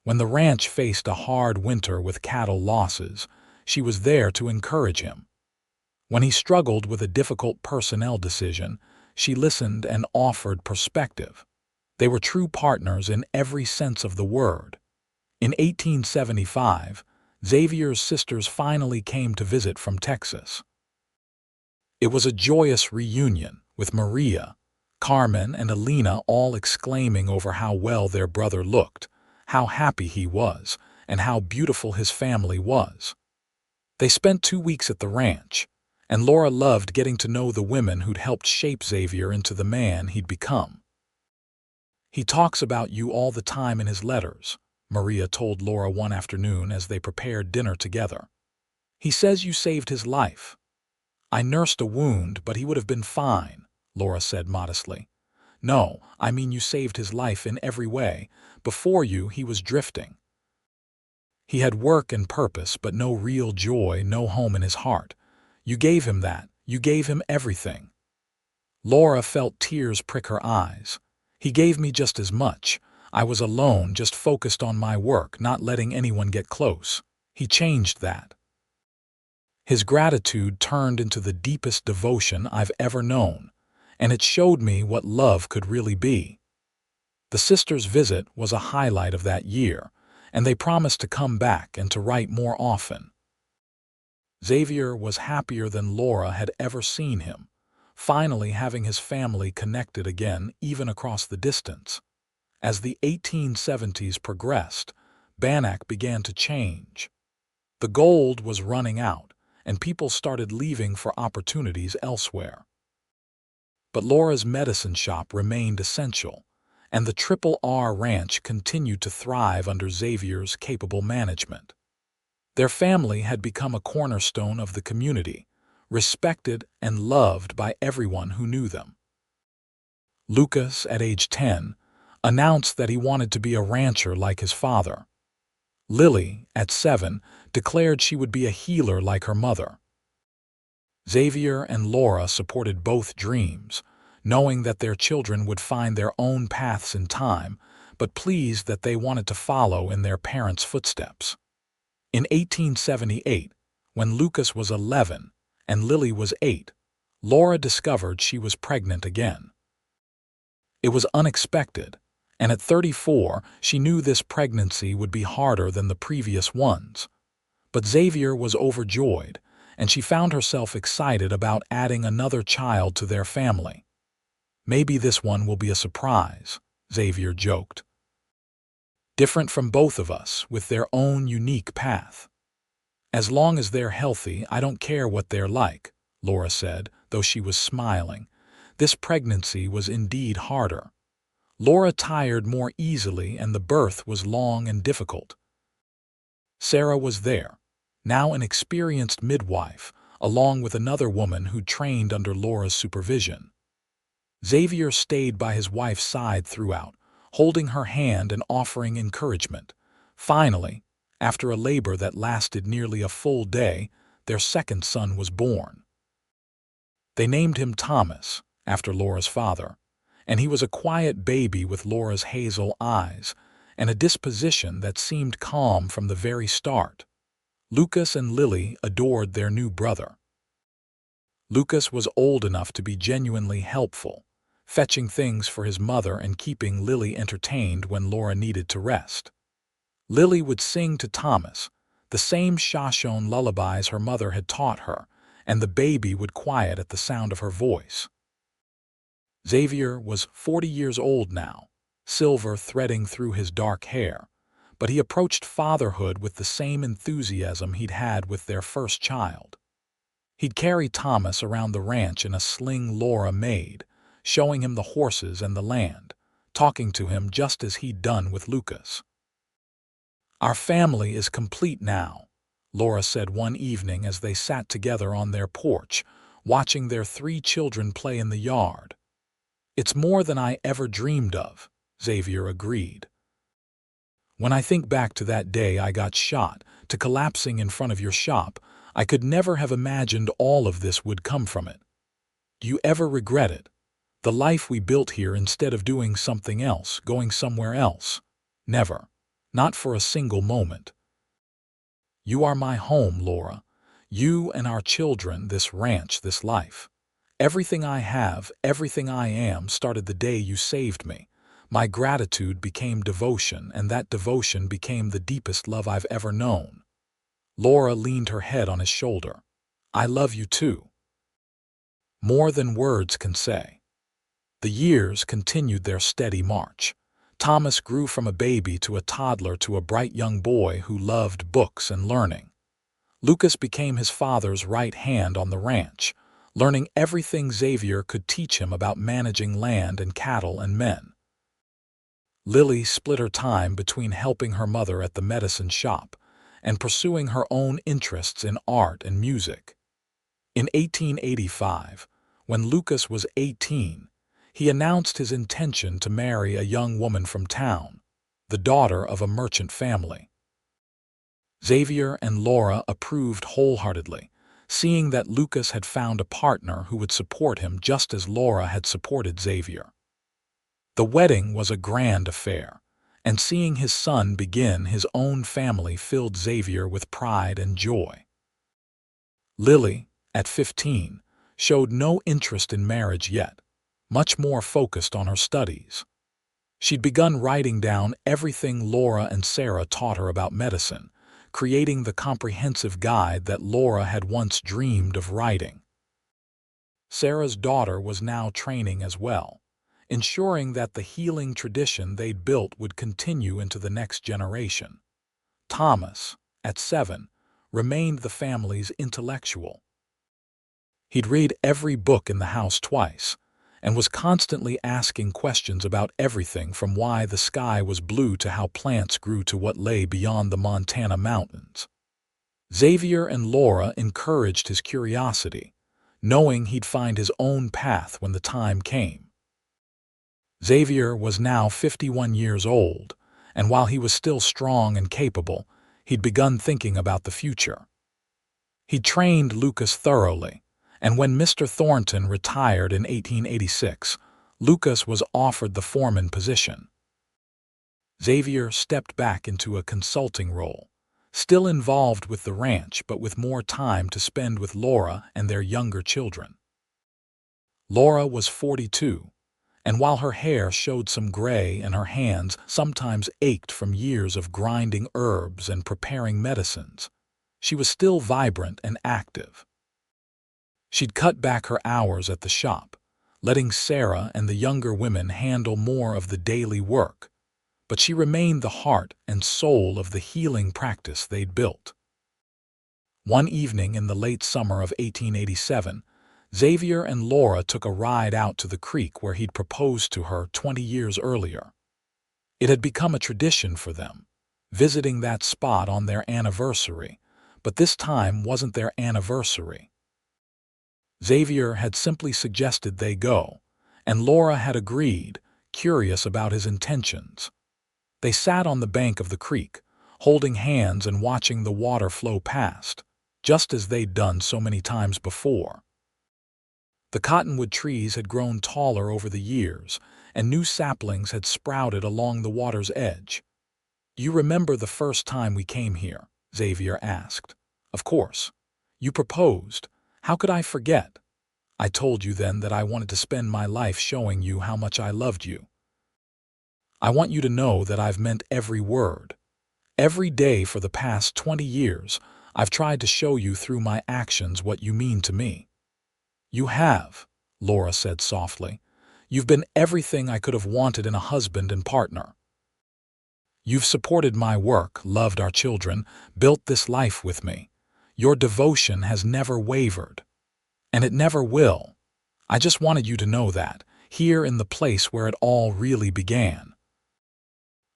When the ranch faced a hard winter with cattle losses, she was there to encourage him. When he struggled with a difficult personnel decision, She listened and offered perspective. They were true partners in every sense of the word. In 1875, Xavier's sisters finally came to visit from Texas. It was a joyous reunion, with Maria, Carmen, and Alina all exclaiming over how well their brother looked, how happy he was, and how beautiful his family was. They spent 2 weeks at the ranch, and Laura loved getting to know the women who'd helped shape Xavier into the man he'd become. "He talks about you all the time in his letters," Maria told Laura one afternoon as they prepared dinner together. "He says you saved his life." "I nursed a wound, but he would have been fine," Laura said modestly. "No, I mean you saved his life in every way. Before you, he was drifting. He had work and purpose, but no real joy, no home in his heart. You gave him that. You gave him everything." Laura felt tears prick her eyes. "He gave me just as much. I was alone, just focused on my work, not letting anyone get close. He changed that. His gratitude turned into the deepest devotion I've ever known, and it showed me what love could really be." The sisters' visit was a highlight of that year, and they promised to come back and to write more often. Xavier was happier than Laura had ever seen him, finally having his family connected again, even across the distance. As the 1870s progressed, Bannack began to change. The gold was running out, and people started leaving for opportunities elsewhere. But Laura's medicine shop remained essential, and the Triple R Ranch continued to thrive under Xavier's capable management. Their family had become a cornerstone of the community, respected and loved by everyone who knew them. Lucas, at age 10, announced that he wanted to be a rancher like his father. Lily, at 7, declared she would be a healer like her mother. Xavier and Laura supported both dreams, knowing that their children would find their own paths in time, but pleased that they wanted to follow in their parents' footsteps. In 1878, when Lucas was 11 and Lily was 8, Laura discovered she was pregnant again. It was unexpected, and at 34, she knew this pregnancy would be harder than the previous ones. But Xavier was overjoyed, and she found herself excited about adding another child to their family. "Maybe this one will be a surprise," Xavier joked. "Different from both of us, with their own unique path." "As long as they're healthy, I don't care what they're like," Laura said, though she was smiling. This pregnancy was indeed harder. Laura tired more easily, and the birth was long and difficult. Sarah was there, now an experienced midwife, along with another woman who trained under Laura's supervision. Xavier stayed by his wife's side throughout, holding her hand and offering encouragement. Finally, after a labor that lasted nearly a full day, their second son was born. They named him Thomas, after Laura's father, and he was a quiet baby with Laura's hazel eyes and a disposition that seemed calm from the very start. Lucas and Lily adored their new brother. Lucas was old enough to be genuinely helpful, fetching things for his mother and keeping Lily entertained when Laura needed to rest. Lily would sing to Thomas, the same Shoshone lullabies her mother had taught her, and the baby would quiet at the sound of her voice. Xavier was 40 years old now, silver threading through his dark hair, but he approached fatherhood with the same enthusiasm he'd had with their first child. He'd carry Thomas around the ranch in a sling Laura made, showing him the horses and the land, talking to him just as he'd done with Lucas. "Our family is complete now," Laura said one evening as they sat together on their porch, watching their 3 children play in the yard. "It's more than I ever dreamed of," Xavier agreed. "When I think back to that day I got shot, to collapsing in front of your shop, I could never have imagined all of this would come from it. Do you ever regret it? The life we built here instead of doing something else, going somewhere else? Never. Not for a single moment. You are my home, Laura. You and our children, this ranch, this life. Everything I have, everything I am started the day you saved me. My gratitude became devotion, and that devotion became the deepest love I've ever known." Laura leaned her head on his shoulder. "I love you too. More than words can say." The years continued their steady march. Thomas grew from a baby to a toddler to a bright young boy who loved books and learning. Lucas became his father's right hand on the ranch, learning everything Xavier could teach him about managing land and cattle and men. Lily split her time between helping her mother at the medicine shop and pursuing her own interests in art and music. In 1885, when Lucas was 18, he announced his intention to marry a young woman from town, the daughter of a merchant family. Xavier and Laura approved wholeheartedly, seeing that Lucas had found a partner who would support him just as Laura had supported Xavier. The wedding was a grand affair, and seeing his son begin his own family filled Xavier with pride and joy. Lily, at 15, showed no interest in marriage yet, much more focused on her studies. She'd begun writing down everything Laura and Sarah taught her about medicine, creating the comprehensive guide that Laura had once dreamed of writing. Sarah's daughter was now training as well, ensuring that the healing tradition they'd built would continue into the next generation. Thomas, at 7, remained the family's intellectual. He'd read every book in the house twice, and was constantly asking questions about everything from why the sky was blue to how plants grew to what lay beyond the Montana mountains. Xavier and Laura encouraged his curiosity, knowing he'd find his own path when the time came. Xavier was now 51 years old, and while he was still strong and capable, he'd begun thinking about the future. He'd trained Lucas thoroughly, and when Mr. Thornton retired in 1886, Lucas was offered the foreman position. Xavier stepped back into a consulting role, still involved with the ranch but with more time to spend with Laura and their younger children. Laura was 42, and while her hair showed some gray and her hands sometimes ached from years of grinding herbs and preparing medicines, she was still vibrant and active. She'd cut back her hours at the shop, letting Sarah and the younger women handle more of the daily work, but she remained the heart and soul of the healing practice they'd built. One evening in the late summer of 1887, Xavier and Laura took a ride out to the creek where he'd proposed to her 20 years earlier. It had become a tradition for them, visiting that spot on their anniversary, but this time wasn't their anniversary. Xavier had simply suggested they go, and Laura had agreed, curious about his intentions. They sat on the bank of the creek, holding hands and watching the water flow past, just as they'd done so many times before. The cottonwood trees had grown taller over the years, and new saplings had sprouted along the water's edge. "You remember the first time we came here?" Xavier asked. "Of course. You proposed. How could I forget? I told you then that I wanted to spend my life showing you how much I loved you. I want you to know that I've meant every word. Every day for the past 20 years, I've tried to show you through my actions what you mean to me." "You have," Laura said softly. "You've been everything I could have wanted in a husband and partner. You've supported my work, loved our children, built this life with me. Your devotion has never wavered. And it never will. I just wanted you to know that, here in the place where it all really began.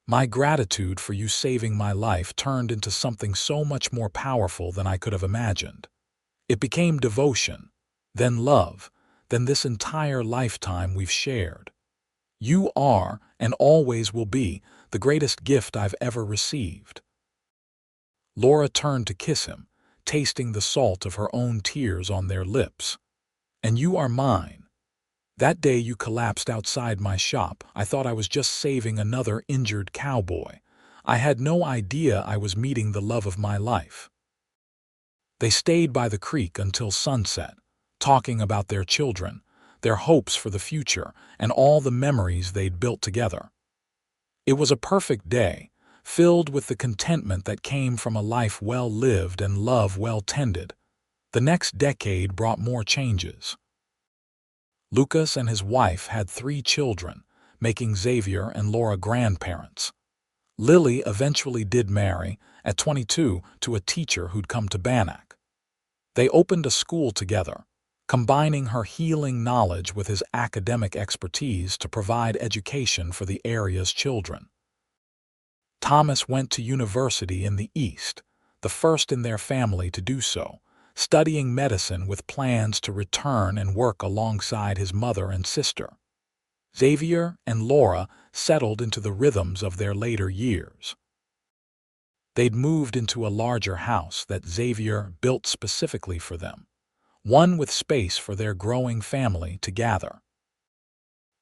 My gratitude for you saving my life turned into something so much more powerful than I could have imagined. It became devotion, then love, then this entire lifetime we've shared. You are, and always will be, the greatest gift I've ever received." Laura turned to kiss him, tasting the salt of her own tears on their lips. "And you are mine. That day you collapsed outside my shop, I thought I was just saving another injured cowboy. I had no idea I was meeting the love of my life." They stayed by the creek until sunset, talking about their children, their hopes for the future, and all the memories they'd built together. It was a perfect day, filled with the contentment that came from a life well lived and love well tended. The next decade brought more changes. Lucas and his wife had 3 children, making Xavier and Laura grandparents. Lily eventually did marry, at 22, to a teacher who'd come to Bannack. They opened a school together, combining her healing knowledge with his academic expertise to provide education for the area's children. Thomas went to university in the East, the first in their family to do so, studying medicine with plans to return and work alongside his mother and sister. Xavier and Laura settled into the rhythms of their later years. They'd moved into a larger house that Xavier built specifically for them, one with space for their growing family to gather.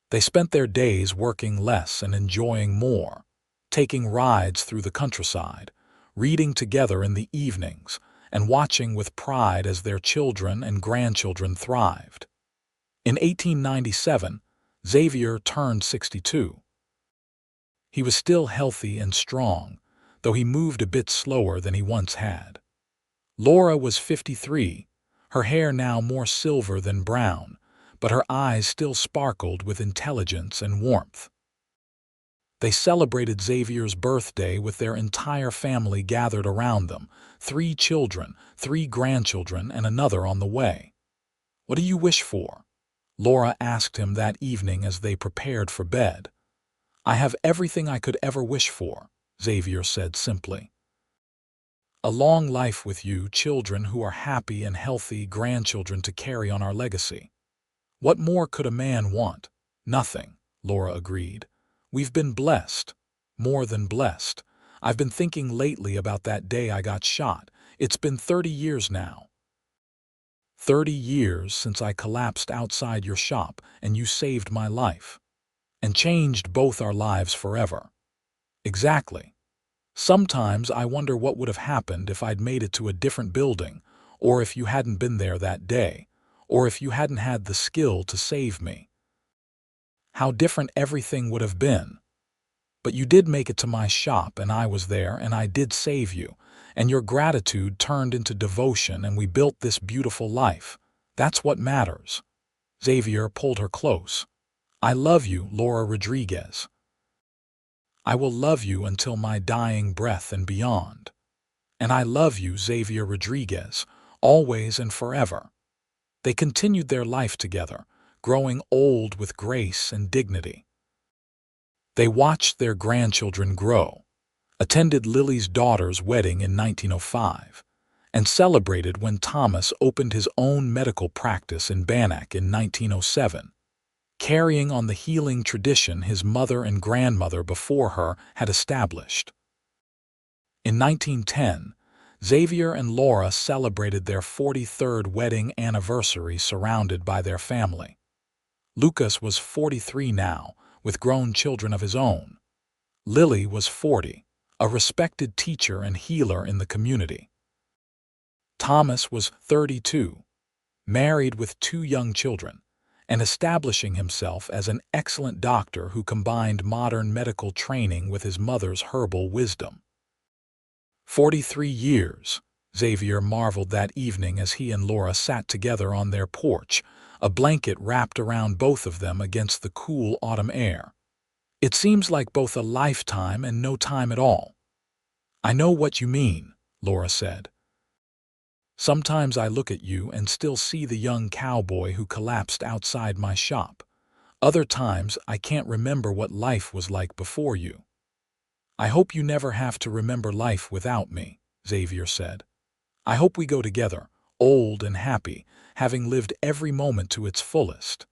They spent their days working less and enjoying more, taking rides through the countryside, reading together in the evenings, and watching with pride as their children and grandchildren thrived. In 1897, Xavier turned 62. He was still healthy and strong, though he moved a bit slower than he once had. Laura was 53, her hair now more silver than brown, but her eyes still sparkled with intelligence and warmth. They celebrated Xavier's birthday with their entire family gathered around them, 3 children, 3 grandchildren, and another on the way. "What do you wish for?" Laura asked him that evening as they prepared for bed. "I have everything I could ever wish for," Xavier said simply. "A long life with you, children who are happy and healthy, grandchildren to carry on our legacy." "What more could a man want?" "Nothing," Laura agreed. "We've been blessed, more than blessed. I've been thinking lately about that day I got shot. It's been 30 years now. 30 years since I collapsed outside your shop and you saved my life. And changed both our lives forever." "Exactly. Sometimes I wonder what would have happened if I'd made it to a different building, or if you hadn't been there that day, or if you hadn't had the skill to save me. How different everything would have been. But you did make it to my shop, and I was there, and I did save you, and your gratitude turned into devotion, and we built this beautiful life. That's what matters." Xavier pulled her close. "I love you, Laura Rodriguez. I will love you until my dying breath and beyond. And I love you, Xavier Rodriguez, always and forever." They continued their life together, growing old with grace and dignity. They watched their grandchildren grow, attended Lily's daughter's wedding in 1905, and celebrated when Thomas opened his own medical practice in Bannack in 1907, carrying on the healing tradition his mother and grandmother before her had established. In 1910, Xavier and Laura celebrated their 43rd wedding anniversary surrounded by their family. Lucas was 43 now, with grown children of his own. Lily was 40, a respected teacher and healer in the community. Thomas was 32, married with 2 young children, and establishing himself as an excellent doctor who combined modern medical training with his mother's herbal wisdom. 43 years, Xavier marveled that evening as he and Laura sat together on their porch, a blanket wrapped around both of them against the cool autumn air. "It seems like both a lifetime and no time at all." "I know what you mean," Laura said. "Sometimes I look at you and still see the young cowboy who collapsed outside my shop. Other times I can't remember what life was like before you." "I hope you never have to remember life without me," Xavier said. "I hope we go together, old and happy, having lived every moment to its fullest."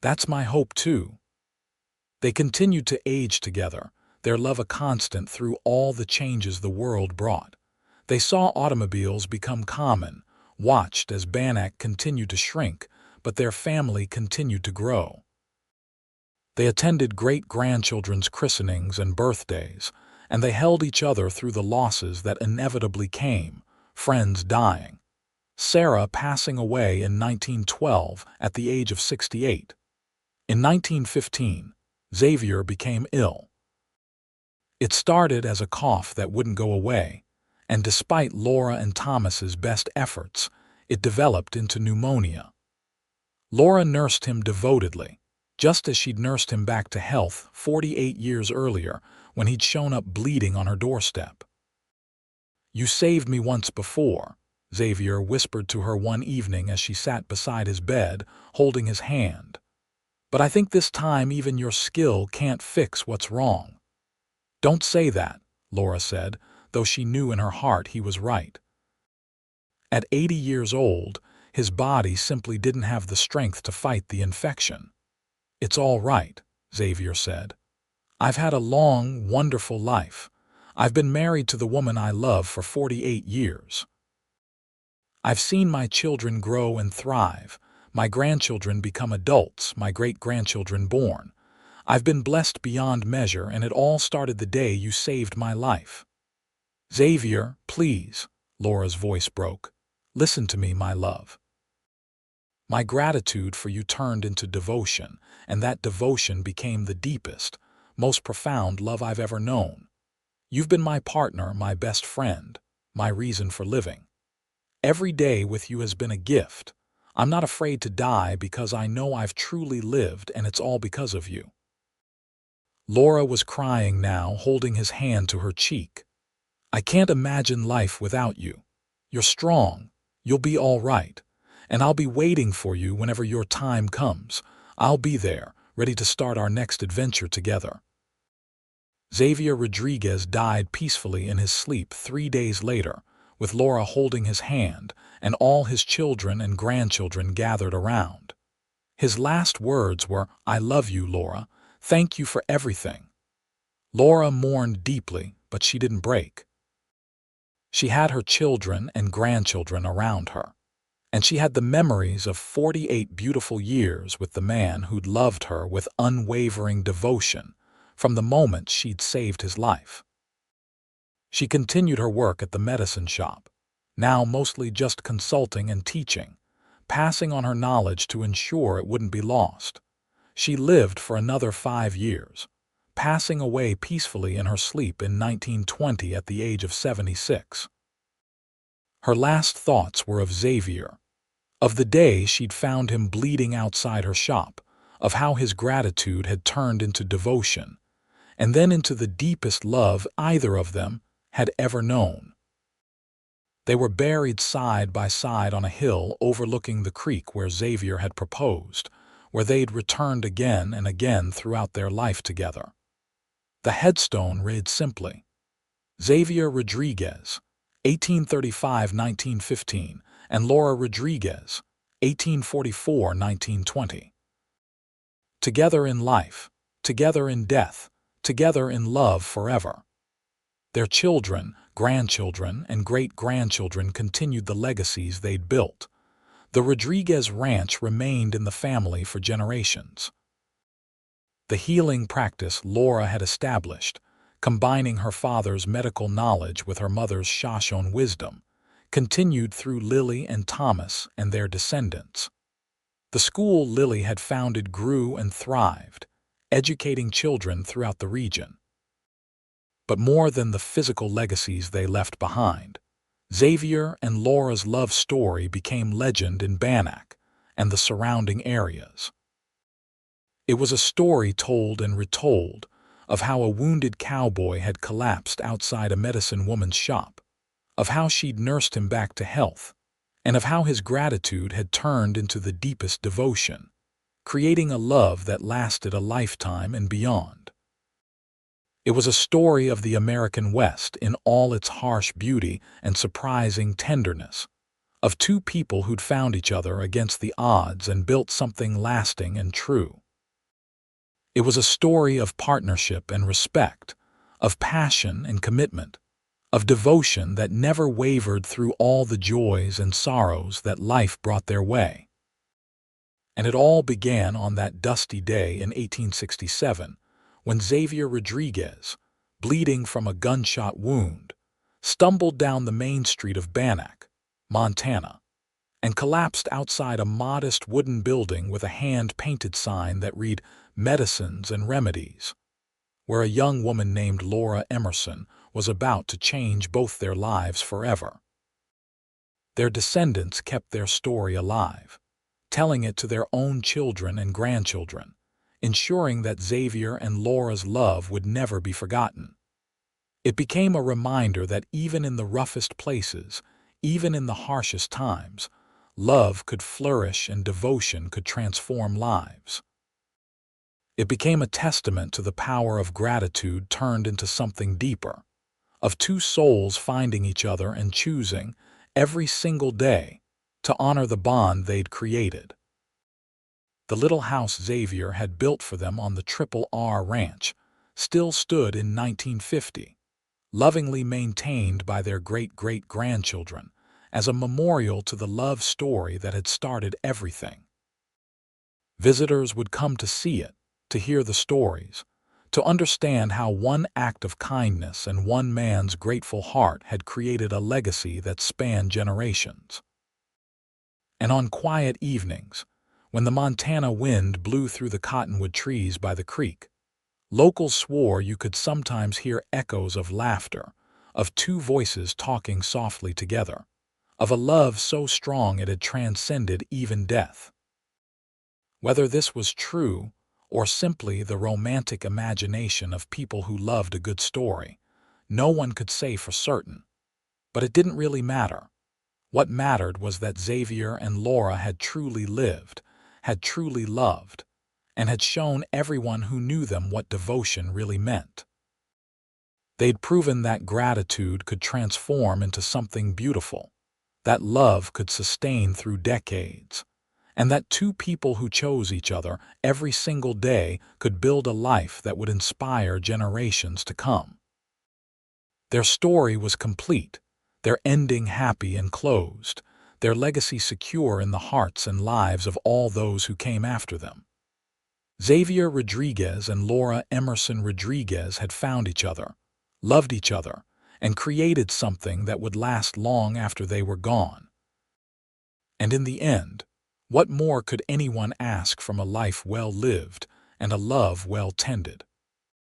"That's my hope too." They continued to age together, their love a constant through all the changes the world brought. They saw automobiles become common, watched as Bannack continued to shrink, but their family continued to grow. They attended great-grandchildren's christenings and birthdays, and they held each other through the losses that inevitably came, friends dying, Sarah passing away in 1912 at the age of 68. In 1915, Xavier became ill. It started as a cough that wouldn't go away, and despite Laura and Thomas's best efforts, it developed into pneumonia. Laura nursed him devotedly, just as she'd nursed him back to health 48 years earlier when he'd shown up bleeding on her doorstep. "You saved me once before," Xavier whispered to her one evening as she sat beside his bed, holding his hand. "But I think this time even your skill can't fix what's wrong." "Don't say that," Laura said, though she knew in her heart he was right. At 80 years old, his body simply didn't have the strength to fight the infection. "It's all right," Xavier said. "I've had a long, wonderful life. I've been married to the woman I love for 48 years. I've seen my children grow and thrive, my grandchildren become adults, my great-grandchildren born. I've been blessed beyond measure, and it all started the day you saved my life." "Xavier, please," Laura's voice broke. "Listen to me, my love. My gratitude for you turned into devotion, and that devotion became the deepest, most profound love I've ever known. You've been my partner, my best friend, my reason for living. Every day with you has been a gift. I'm not afraid to die because I know I've truly lived, and it's all because of you." Laura was crying now, holding his hand to her cheek. "I can't imagine life without you. You're strong. You'll be all right. And I'll be waiting for you whenever your time comes. I'll be there, ready to start our next adventure together." Xavier Rodriguez died peacefully in his sleep 3 days later, with Laura holding his hand and all his children and grandchildren gathered around. His last words were, "I love you, Laura. Thank you for everything." Laura mourned deeply, but she didn't break. She had her children and grandchildren around her, and she had the memories of 48 beautiful years with the man who'd loved her with unwavering devotion from the moment she'd saved his life. She continued her work at the medicine shop, now mostly just consulting and teaching, passing on her knowledge to ensure it wouldn't be lost. She lived for another 5 years, passing away peacefully in her sleep in 1920 at the age of 76. Her last thoughts were of Xavier, of the day she'd found him bleeding outside her shop, of how his gratitude had turned into devotion, and then into the deepest love either of them had ever known. They were buried side by side on a hill overlooking the creek where Xavier had proposed, where they'd returned again and again throughout their life together. The headstone read simply, "Xavier Rodriguez, 1835–1915, and Laura Rodriguez, 1844–1920. Together in life, together in death, together in love forever." Their children, grandchildren, and great-grandchildren continued the legacies they'd built. The Rodriguez ranch remained in the family for generations. The healing practice Laura had established, combining her father's medical knowledge with her mother's Shoshone wisdom, continued through Lily and Thomas and their descendants. The school Lily had founded grew and thrived, educating children throughout the region. But more than the physical legacies they left behind, Xavier and Laura's love story became legend in Bannack and the surrounding areas. It was a story told and retold of how a wounded cowboy had collapsed outside a medicine woman's shop, of how she'd nursed him back to health, and of how his gratitude had turned into the deepest devotion, creating a love that lasted a lifetime and beyond. It was a story of the American West in all its harsh beauty and surprising tenderness, of two people who'd found each other against the odds and built something lasting and true. It was a story of partnership and respect, of passion and commitment, of devotion that never wavered through all the joys and sorrows that life brought their way. And it all began on that dusty day in 1867, when Xavier Rodriguez, bleeding from a gunshot wound, stumbled down the main street of Bannack, Montana. and collapsed outside a modest wooden building with a hand-painted sign that read "Medicines and Remedies," where a young woman named Laura Emerson was about to change both their lives forever. Their descendants kept their story alive, telling it to their own children and grandchildren, ensuring that Xavier and Laura's love would never be forgotten. It became a reminder that even in the roughest places, even in the harshest times, love could flourish and devotion could transform lives. It became a testament to the power of gratitude turned into something deeper, of two souls finding each other and choosing, every single day, to honor the bond they'd created. The little house Xavier had built for them on the Triple R Ranch still stood in 1950, lovingly maintained by their great-great-grandchildren as a memorial to the love story that had started everything. Visitors would come to see it, to hear the stories, to understand how one act of kindness and one man's grateful heart had created a legacy that spanned generations. And on quiet evenings, when the Montana wind blew through the cottonwood trees by the creek, locals swore you could sometimes hear echoes of laughter, of two voices talking softly together, of a love so strong it had transcended even death. Whether this was true or simply the romantic imagination of people who loved a good story, no one could say for certain. But it didn't really matter. What mattered was that Xavier and Laura had truly lived, had truly loved, and had shown everyone who knew them what devotion really meant. They'd proven that gratitude could transform into something beautiful, that love could sustain through decades, and that two people who chose each other every single day could build a life that would inspire generations to come. Their story was complete, their ending happy and closed, their legacy secure in the hearts and lives of all those who came after them. Xavier Rodriguez and Laura Emerson Rodriguez had found each other, loved each other, and created something that would last long after they were gone. And in the end, what more could anyone ask from a life well lived and a love well tended?